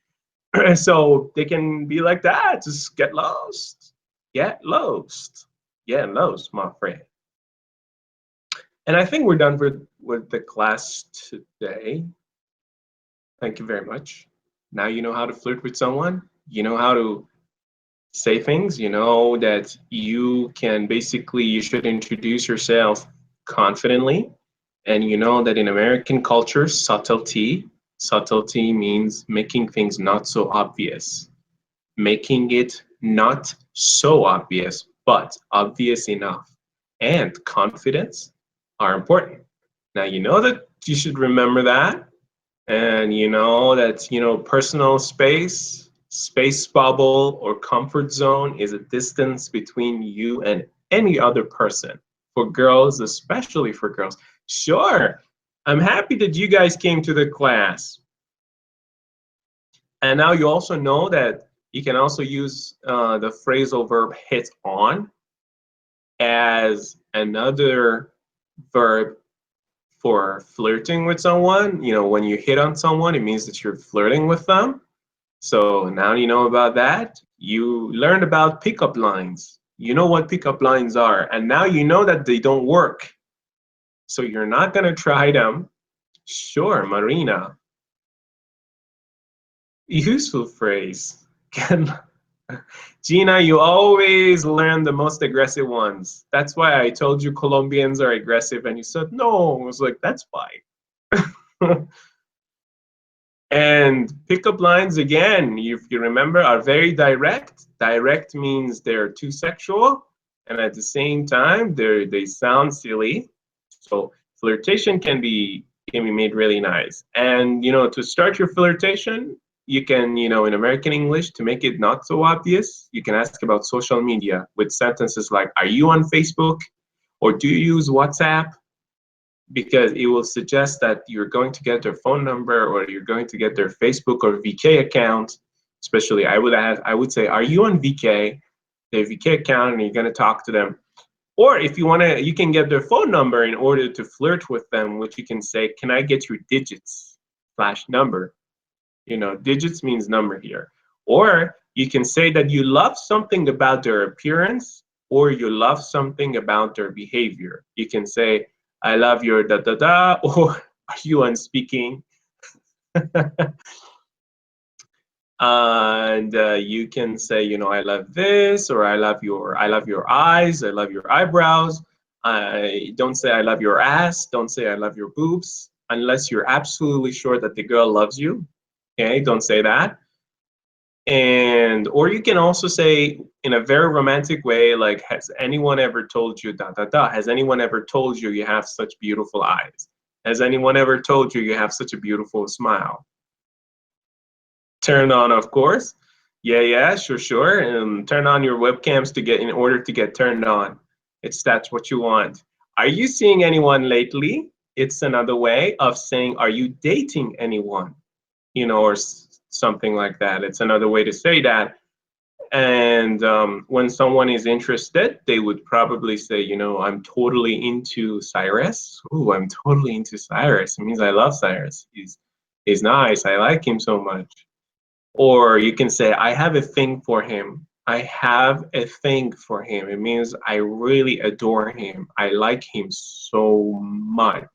So they can be like that, just get lost. Get lost. Get lost, my friend. And I think we're done with the class today. Thank you very much. Now you know how to flirt with someone. You know how to say things. You know that you can basically, you should introduce yourself confidently. And you know that in American culture, subtlety means making things not so obvious. Making it not so obvious, but obvious enough. And confidence are important. Now, you know that you should remember that. And you know that, you know, personal space, space bubble, or comfort zone is a distance between you and any other person. For girls, especially for girls. Sure, I'm happy that you guys came to the class. And now you also know that you can also use the phrasal verb hit on as another verb for flirting with someone. You know, when you hit on someone, it means that you're flirting with them. So now you know about that. You learned about pickup lines. You know what pickup lines are. And now you know that they don't work. So you're not going to try them. Sure, Marina. Useful phrase. Gina, you always learn the most aggressive ones. That's why I told you Colombians are aggressive, and you said no. I was like, that's fine. And pickup lines, again, if you remember, are very direct. Direct means they're too sexual, and at the same time, they sound silly. So flirtation can be made really nice. And you know, to start your flirtation, you can, you know, in American English, to make it not so obvious, you can ask about social media with sentences like, "Are you on Facebook?" or "Do you use WhatsApp?" Because it will suggest that you're going to get their phone number or you're going to get their Facebook or VK account. Especially, I would say, "Are you on VK?" Their VK account, and you're going to talk to them. Or if you want to, you can get their phone number in order to flirt with them, which you can say, "Can I get your digits / number?" You know, digits means number here. Or you can say that you love something about their appearance or you love something about their behavior. You can say, "I love your da da da," or "Are you on speaking?" And you can say, you know, "I love this," or I love your eyes, "I love your eyebrows." Don't say "I love your ass." Don't say "I love your boobs," unless you're absolutely sure that the girl loves you. Okay, don't say that. And or you can also say in a very romantic way, like, "Has anyone ever told you da da da?" Has anyone ever told you you have such beautiful eyes? Has anyone ever told you you have such a beautiful smile? Turn on, of course. Yeah, sure. And turn on your webcams to get in order to get turned on. That's what you want. "Are you seeing anyone lately?" It's another way of saying, "Are you dating anyone?" You know, or something like that. It's another way to say that. And when someone is interested, they would probably say, you know, "I'm totally into Cyrus." Ooh, I'm totally into Cyrus. It means I love Cyrus. He's nice. I like him so much. Or you can say, "I have a thing for him." I have a thing for him. It means I really adore him. I like him so much.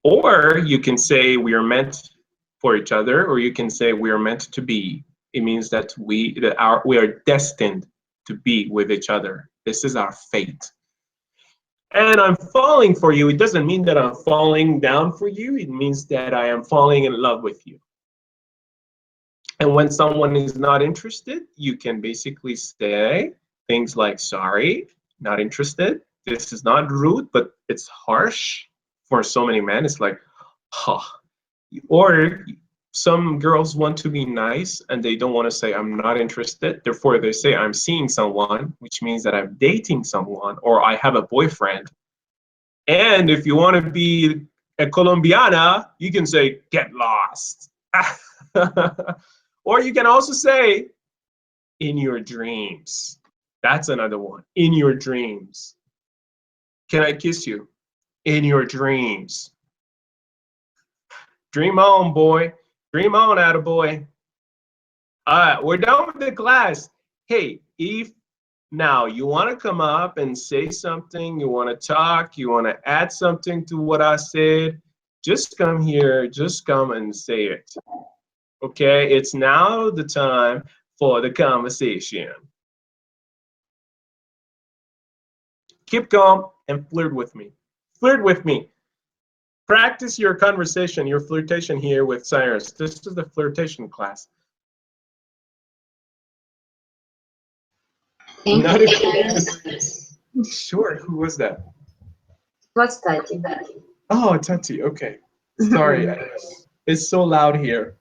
Or you can say, "We are meant for each other," or you can say, "We are meant to be." It means that we are destined to be with each other. This is our fate. And "I'm falling for you," it doesn't mean that I'm falling down for you. It means that I am falling in love with you. And when someone is not interested, you can basically say things like, "Sorry, not interested." This is not rude, but it's harsh for so many men. It's like, huh. Or Some girls want to be nice and they don't want to say I'm not interested. Therefore, they say I'm seeing someone, which means that I'm dating someone or I have a boyfriend. And if you want to be a Colombiana, you can say get lost. Or you can also say in your dreams. That's another one. In your dreams. Can I kiss you? In your dreams. Dream on, boy. Dream on, attaboy. All right, we're done with the class. Hey, if now you want to come up and say something, you want to talk, you want to add something to what I said, just come here, just come and say it. Okay, it's now the time for the conversation. Keep calm and flirt with me. Flirt with me. Practice your conversation, your flirtation here with Cyrus. This is the flirtation class. Thank Not you, if Sure, who was that? What's Tati? Oh, Tati, okay. Sorry, it's so loud here.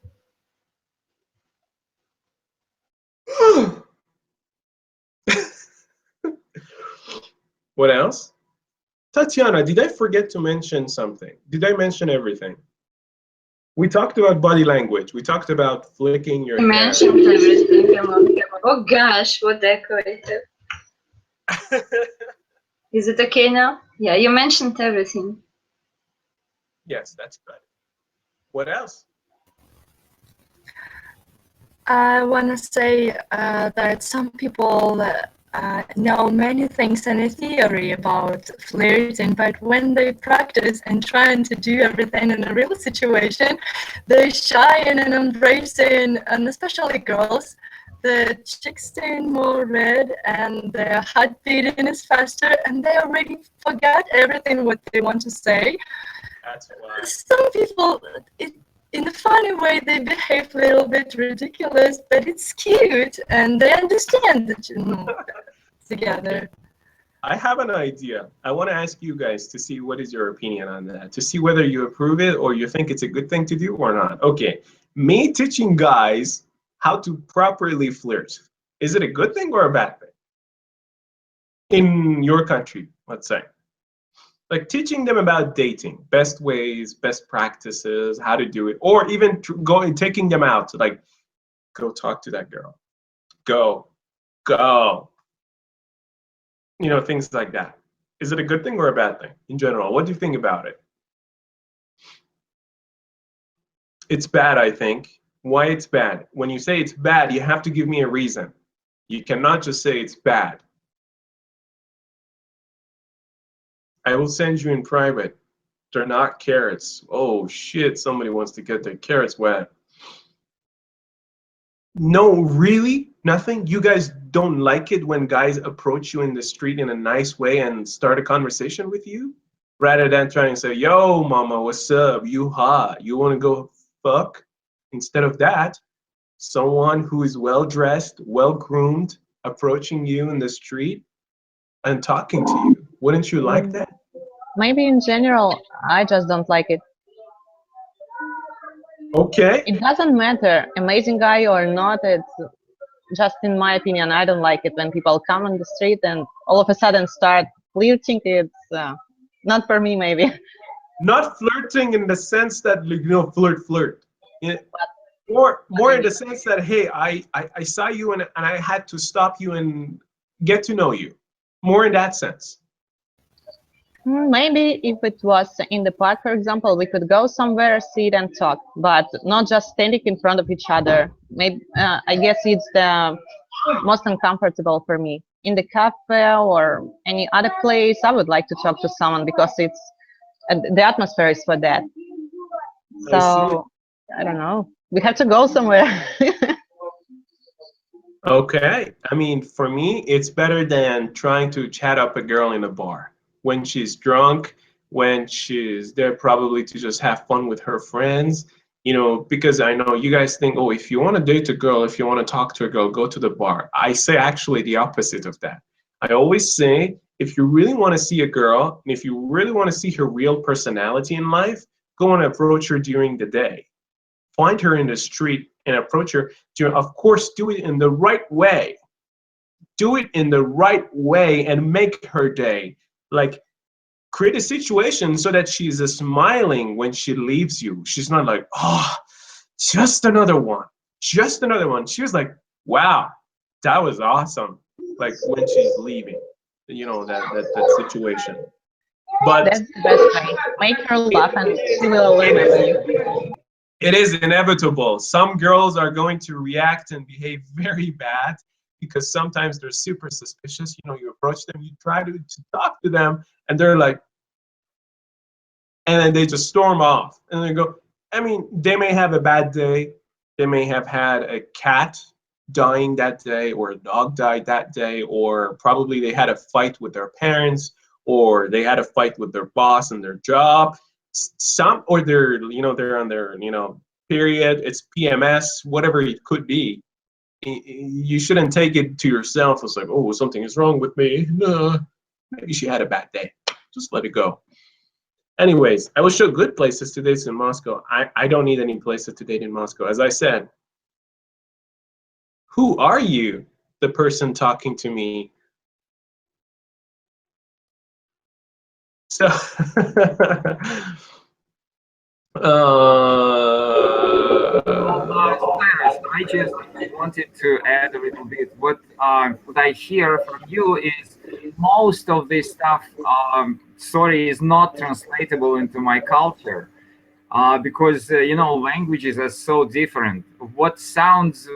What else? Tatiana, did I forget to mention something? Did I mention everything? We talked about body language. We talked about flicking your You hair. mentioned everything. Oh gosh, what decorative. Is it okay now? Yeah, you mentioned everything. Yes, that's good. What else? I want to say that some people know many things in a theory about flirting, but when they practice and trying to do everything in a real situation, they're shy and embracing, and especially girls. The cheeks turn more red and their heart beating is faster, and they already forgot everything what they want to say. That's why. Some people, in a funny way, they behave a little bit ridiculous, but it's cute, and they understand that you know together. I have an idea. I want to ask you guys to see what is your opinion on that, to see whether you approve it or you think it's a good thing to do or not. Okay, me teaching guys how to properly flirt, is it a good thing or a bad thing? In your country, let's say. Like teaching them about dating, best ways, best practices, how to do it, or even going, taking them out to like, go talk to that girl. Go. You know, things like that. Is it a good thing or a bad thing in general? What do you think about it? It's bad, I think. Why it's bad? When you say it's bad, you have to give me a reason. You cannot just say it's bad. I will send you in private. They're not carrots. Oh shit, somebody wants to get their carrots wet. No, really? Nothing? You guys don't like it when guys approach you in the street in a nice way and start a conversation with you? Rather than trying to say, yo, mama, what's up? You hot? You want to go fuck? Instead of that, someone who is well dressed, well groomed, approaching you in the street and talking to you. Wouldn't you like that? Maybe in general, I just don't like it. Okay. It doesn't matter, amazing guy or not. It's just in my opinion. I don't like it when people come on the street and all of a sudden start flirting. It's not for me, maybe. Not flirting in the sense that, you know, flirt. Yeah. More in the sense that, hey, I saw you and I had to stop you and get to know you. More in that sense. Maybe if it was in the park, for example, we could go somewhere, sit and talk, but not just standing in front of each other. Maybe I guess it's the most uncomfortable for me. In the cafe or any other place, I would like to talk to someone because it's the atmosphere is for that. I see. So I don't know. We have to go somewhere. Okay. I mean, for me, it's better than trying to chat up a girl in a bar when she's drunk, when she's there probably to just have fun with her friends, you know, because I know you guys think, oh, if you want to date a girl, if you want to talk to a girl, go to the bar. I say actually the opposite of that. I always say, if you really want to see a girl, and if you really want to see her real personality in life, go and approach her during the day. find her in the street and approach her, to, of course, do it in the right way. Do it in the right way and make her day. Like, create a situation so that she's smiling when she leaves you. She's not like, oh, just another one, just another one. She was like, wow, that was awesome. Like when she's leaving, you know, that situation. But That's the best way. Make her laugh and she will remember you. it is inevitable. Some girls are going to react and behave very bad because sometimes they're super suspicious. You know, you approach them, you try to talk to them, and they're like, and then they just storm off. And they go, I mean, they may have a bad day. They may have had a cat dying that day, or a dog died that day, or probably they had a fight with their parents, or they had a fight with their boss and their job. Some, or they're, you know, they're on their, you know, period, it's PMS, whatever it could be. You shouldn't take it to yourself as like, oh, something is wrong with me. No, maybe she had a bad day. Just let it go. Anyways, I will show good places to date in Moscow. I don't need any places to date in Moscow. As I said, who are you, the person talking to me? So, Cyrus, I just wanted to add a little bit. What I hear from you is most of this stuff, sorry, is not translatable into my culture. Because you know, languages are so different. What sounds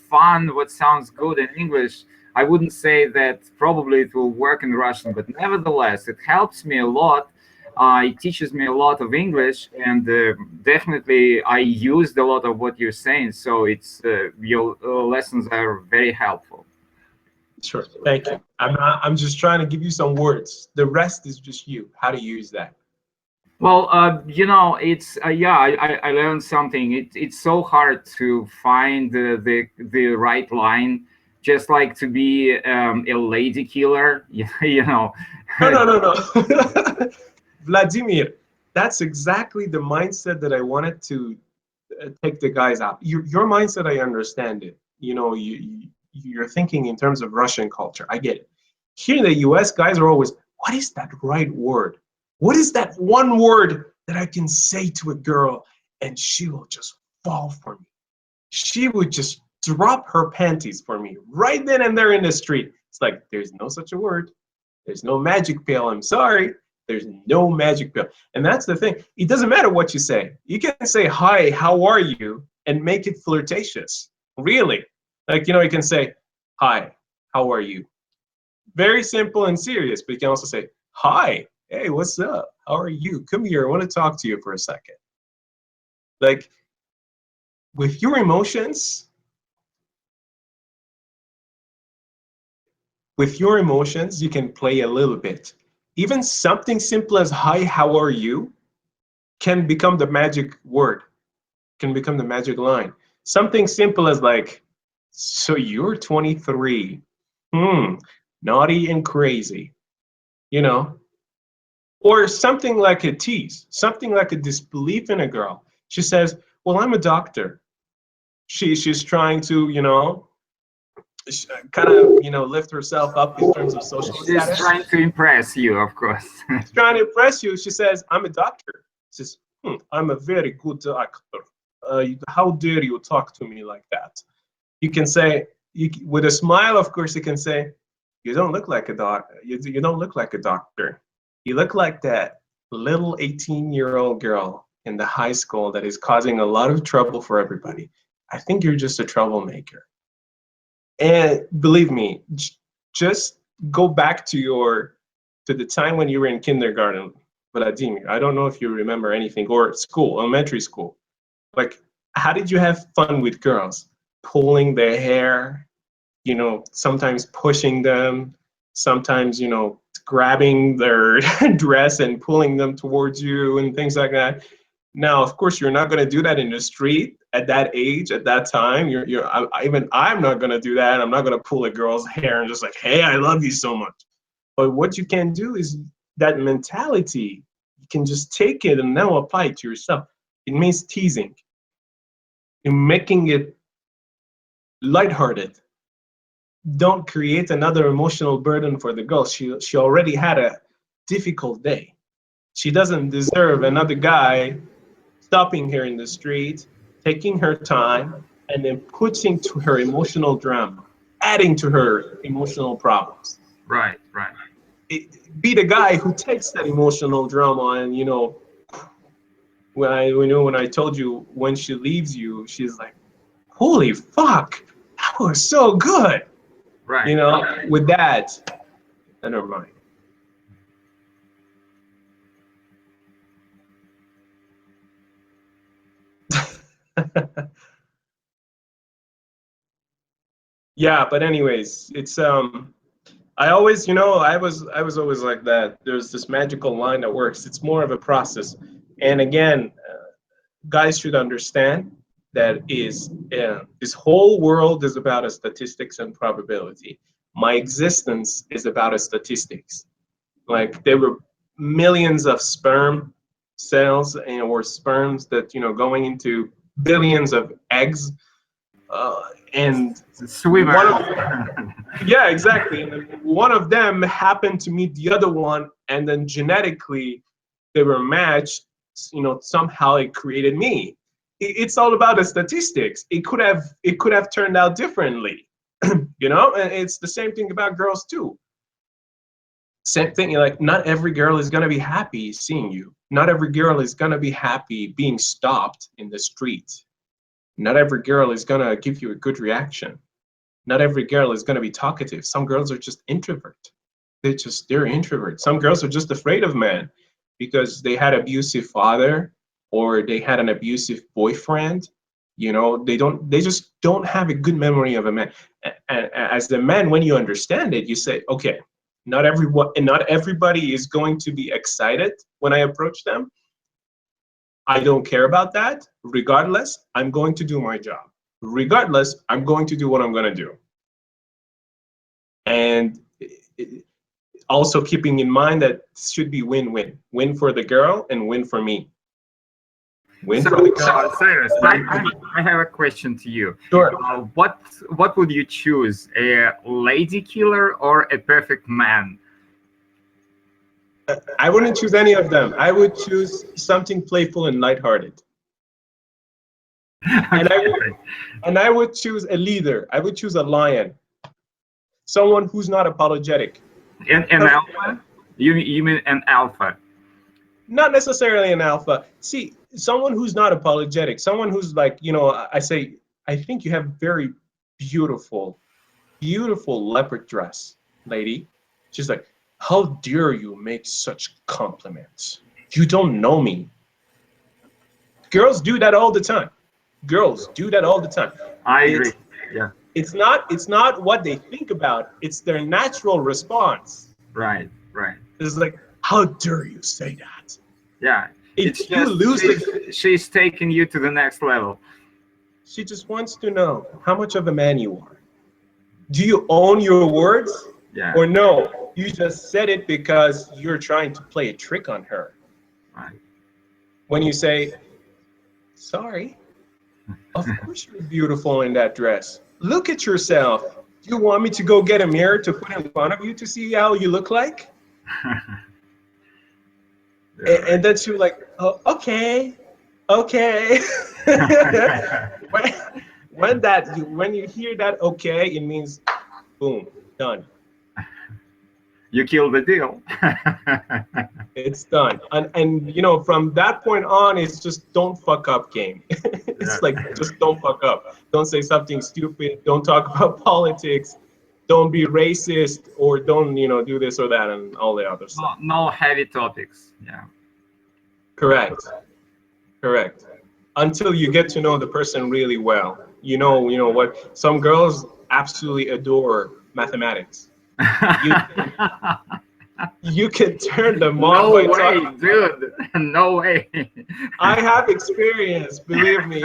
fun, what sounds good in English, I wouldn't say that probably it will work in Russian, but nevertheless, it helps me a lot. It teaches me a lot of English, and definitely I used a lot of what you're saying. So it's your lessons are very helpful. sure, thank you. I'm just trying to give you some words. The rest is just you, how to use that. Well, you know, it's yeah. I learned something. It's so hard to find the right line. Just like to be a lady killer, you know. No. Vladimir, that's exactly the mindset that I wanted to take the guys out. Your mindset, I understand it. You know, you're thinking in terms of Russian culture. I get it. Here in the US, guys are always, what is that right word? What is that one word that I can say to a girl and she will just fall for me? She would just drop her panties for me right then and there in the street. It's like, there's no such a word. There's no magic pill. I'm sorry. There's no magic pill. And that's the thing. It doesn't matter what you say. You can say, hi, how are you? And make it flirtatious. Really. Like, you know, you can say, hi, how are you? Very simple and serious. But you can also say, hi, hey, what's up? How are you? Come here. I want to talk to you for a second. Like, with your emotions, you can play a little bit. Even something simple as hi, how are you can become the magic word, can become the magic line. Something simple as like, so you're 23. Naughty and crazy, you know? Or something like a tease, something like a disbelief in a girl. She says, well, I'm a doctor. She's trying to, you know, kind of, you know, lift herself up in terms of social She's status. trying to impress you, of course. She's trying to impress you. She says, I'm a doctor. She says, I'm a very good doctor. How dare you talk to me like that? You can say, with a smile, of course, you can say, you don't look like a doc. You don't look like a doctor. You look like that little 18-year-old girl in the high school that is causing a lot of trouble for everybody. I think you're just a troublemaker. And believe me, just go back to the time when you were in kindergarten, Vladimir. I don't know if you remember anything, or school, elementary school. Like, how did you have fun with girls? Pulling their hair, you know, sometimes pushing them, sometimes, you know, grabbing their dress and pulling them towards you and things like that. Now, of course, you're not going to do that in the street at that age, at that time. Even I'm not going to do that. I'm not going to pull a girl's hair and just like, hey, I love you so much. But what you can do is that mentality, you can just take it and now apply it to yourself. It means teasing. making it lighthearted. Don't create another emotional burden for the girl. She already had a difficult day. She doesn't deserve another guy stopping her in the street, taking her time, and then putting to her emotional drama, adding to her emotional problems. Right, right. Be the guy who takes that emotional drama and, when I told you when she leaves you, she's like, holy fuck, that was so good. Right. With that, never mind. Yeah, but anyways, it's I always, I was always like that. There's this magical line that works. It's more of a process. And again, guys should understand that this whole world is about a statistics and probability. My existence is about a statistics. Like there were millions of sperm cells or sperms that going into billions of eggs, and Swimmer. yeah, exactly. And then one of them happened to meet the other one, and then genetically they were matched. Somehow it created me. It's all about the statistics. It could have turned out differently. And it's the same thing about girls too. Same thing. Like not every girl is gonna be happy seeing you. Not every girl is gonna be happy being stopped in the street. Not every girl is gonna give you a good reaction. Not every girl is going to be talkative. Some girls are just introvert. They're introvert. Some girls are just afraid of men because they had abusive father or they had an abusive boyfriend. They just don't have a good memory of a man. And as a man, when you understand it, you say, okay, not everybody is going to be excited when I approach them. I don't care about that. Regardless, I'm going to do my job. Regardless, I'm going to do what I'm going to do. And also keeping in mind that it should be win-win. Win for the girl and win for me. Win for the girl. Cyrus, I have a question to you. Sure. What would you choose, a lady killer or a perfect man? I wouldn't choose any of them. I would choose something playful and lighthearted. And I would choose a leader. I would choose a lion. Someone who's not apologetic. An alpha? You mean an alpha? Not necessarily an alpha. See, someone who's not apologetic. Someone who's like, I think you have very beautiful leopard dress, lady. She's like, how dare you make such compliments? You don't know me. Girls do that all the time. Girls do that all the time. I agree. Yeah. It's not what they think about. It's their natural response. Right. It's like, how dare you say that? Yeah. If you lose it, she's taking you to the next level. she just wants to know how much of a man you are. Do you own your words? Yeah. Or no, you just said it because you're trying to play a trick on her. Right. When you say, sorry, of course you're beautiful in that dress. Look at yourself. Do you want me to go get a mirror to put in front of you to see how you look like? And then she was like, oh, okay. when you hear that okay, it means boom, done. You kill the deal. It's done. And from that point on, it's just don't fuck up game. It's like, just don't fuck up. Don't say something stupid. Don't talk about politics. Don't be racist, or don't, do this or that and all the other stuff. No heavy topics. Yeah. Correct. Until you get to know the person really well. You know what? Some girls absolutely adore mathematics. You can turn them on. No way, dude. No way. I have experience, believe me.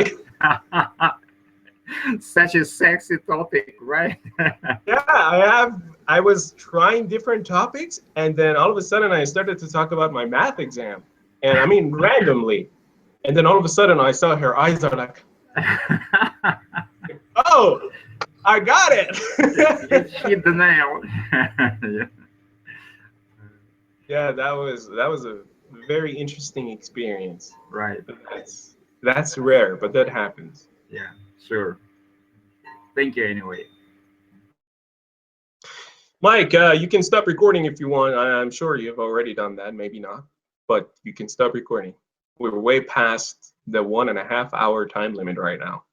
Such a sexy topic, right? Yeah, I have. I was trying different topics, and then all of a sudden I started to talk about my math exam. And I mean, randomly. And then all of a sudden I saw her eyes are like, Oh, I got it. It hit the nail. Yeah. Yeah, that was a very interesting experience. Right. That's rare, but that happens. Yeah, sure. Thank you anyway. Mike, you can stop recording if you want. I'm sure you've already done that, maybe not, but you can stop recording. We're way past the 1.5 hour time limit right now.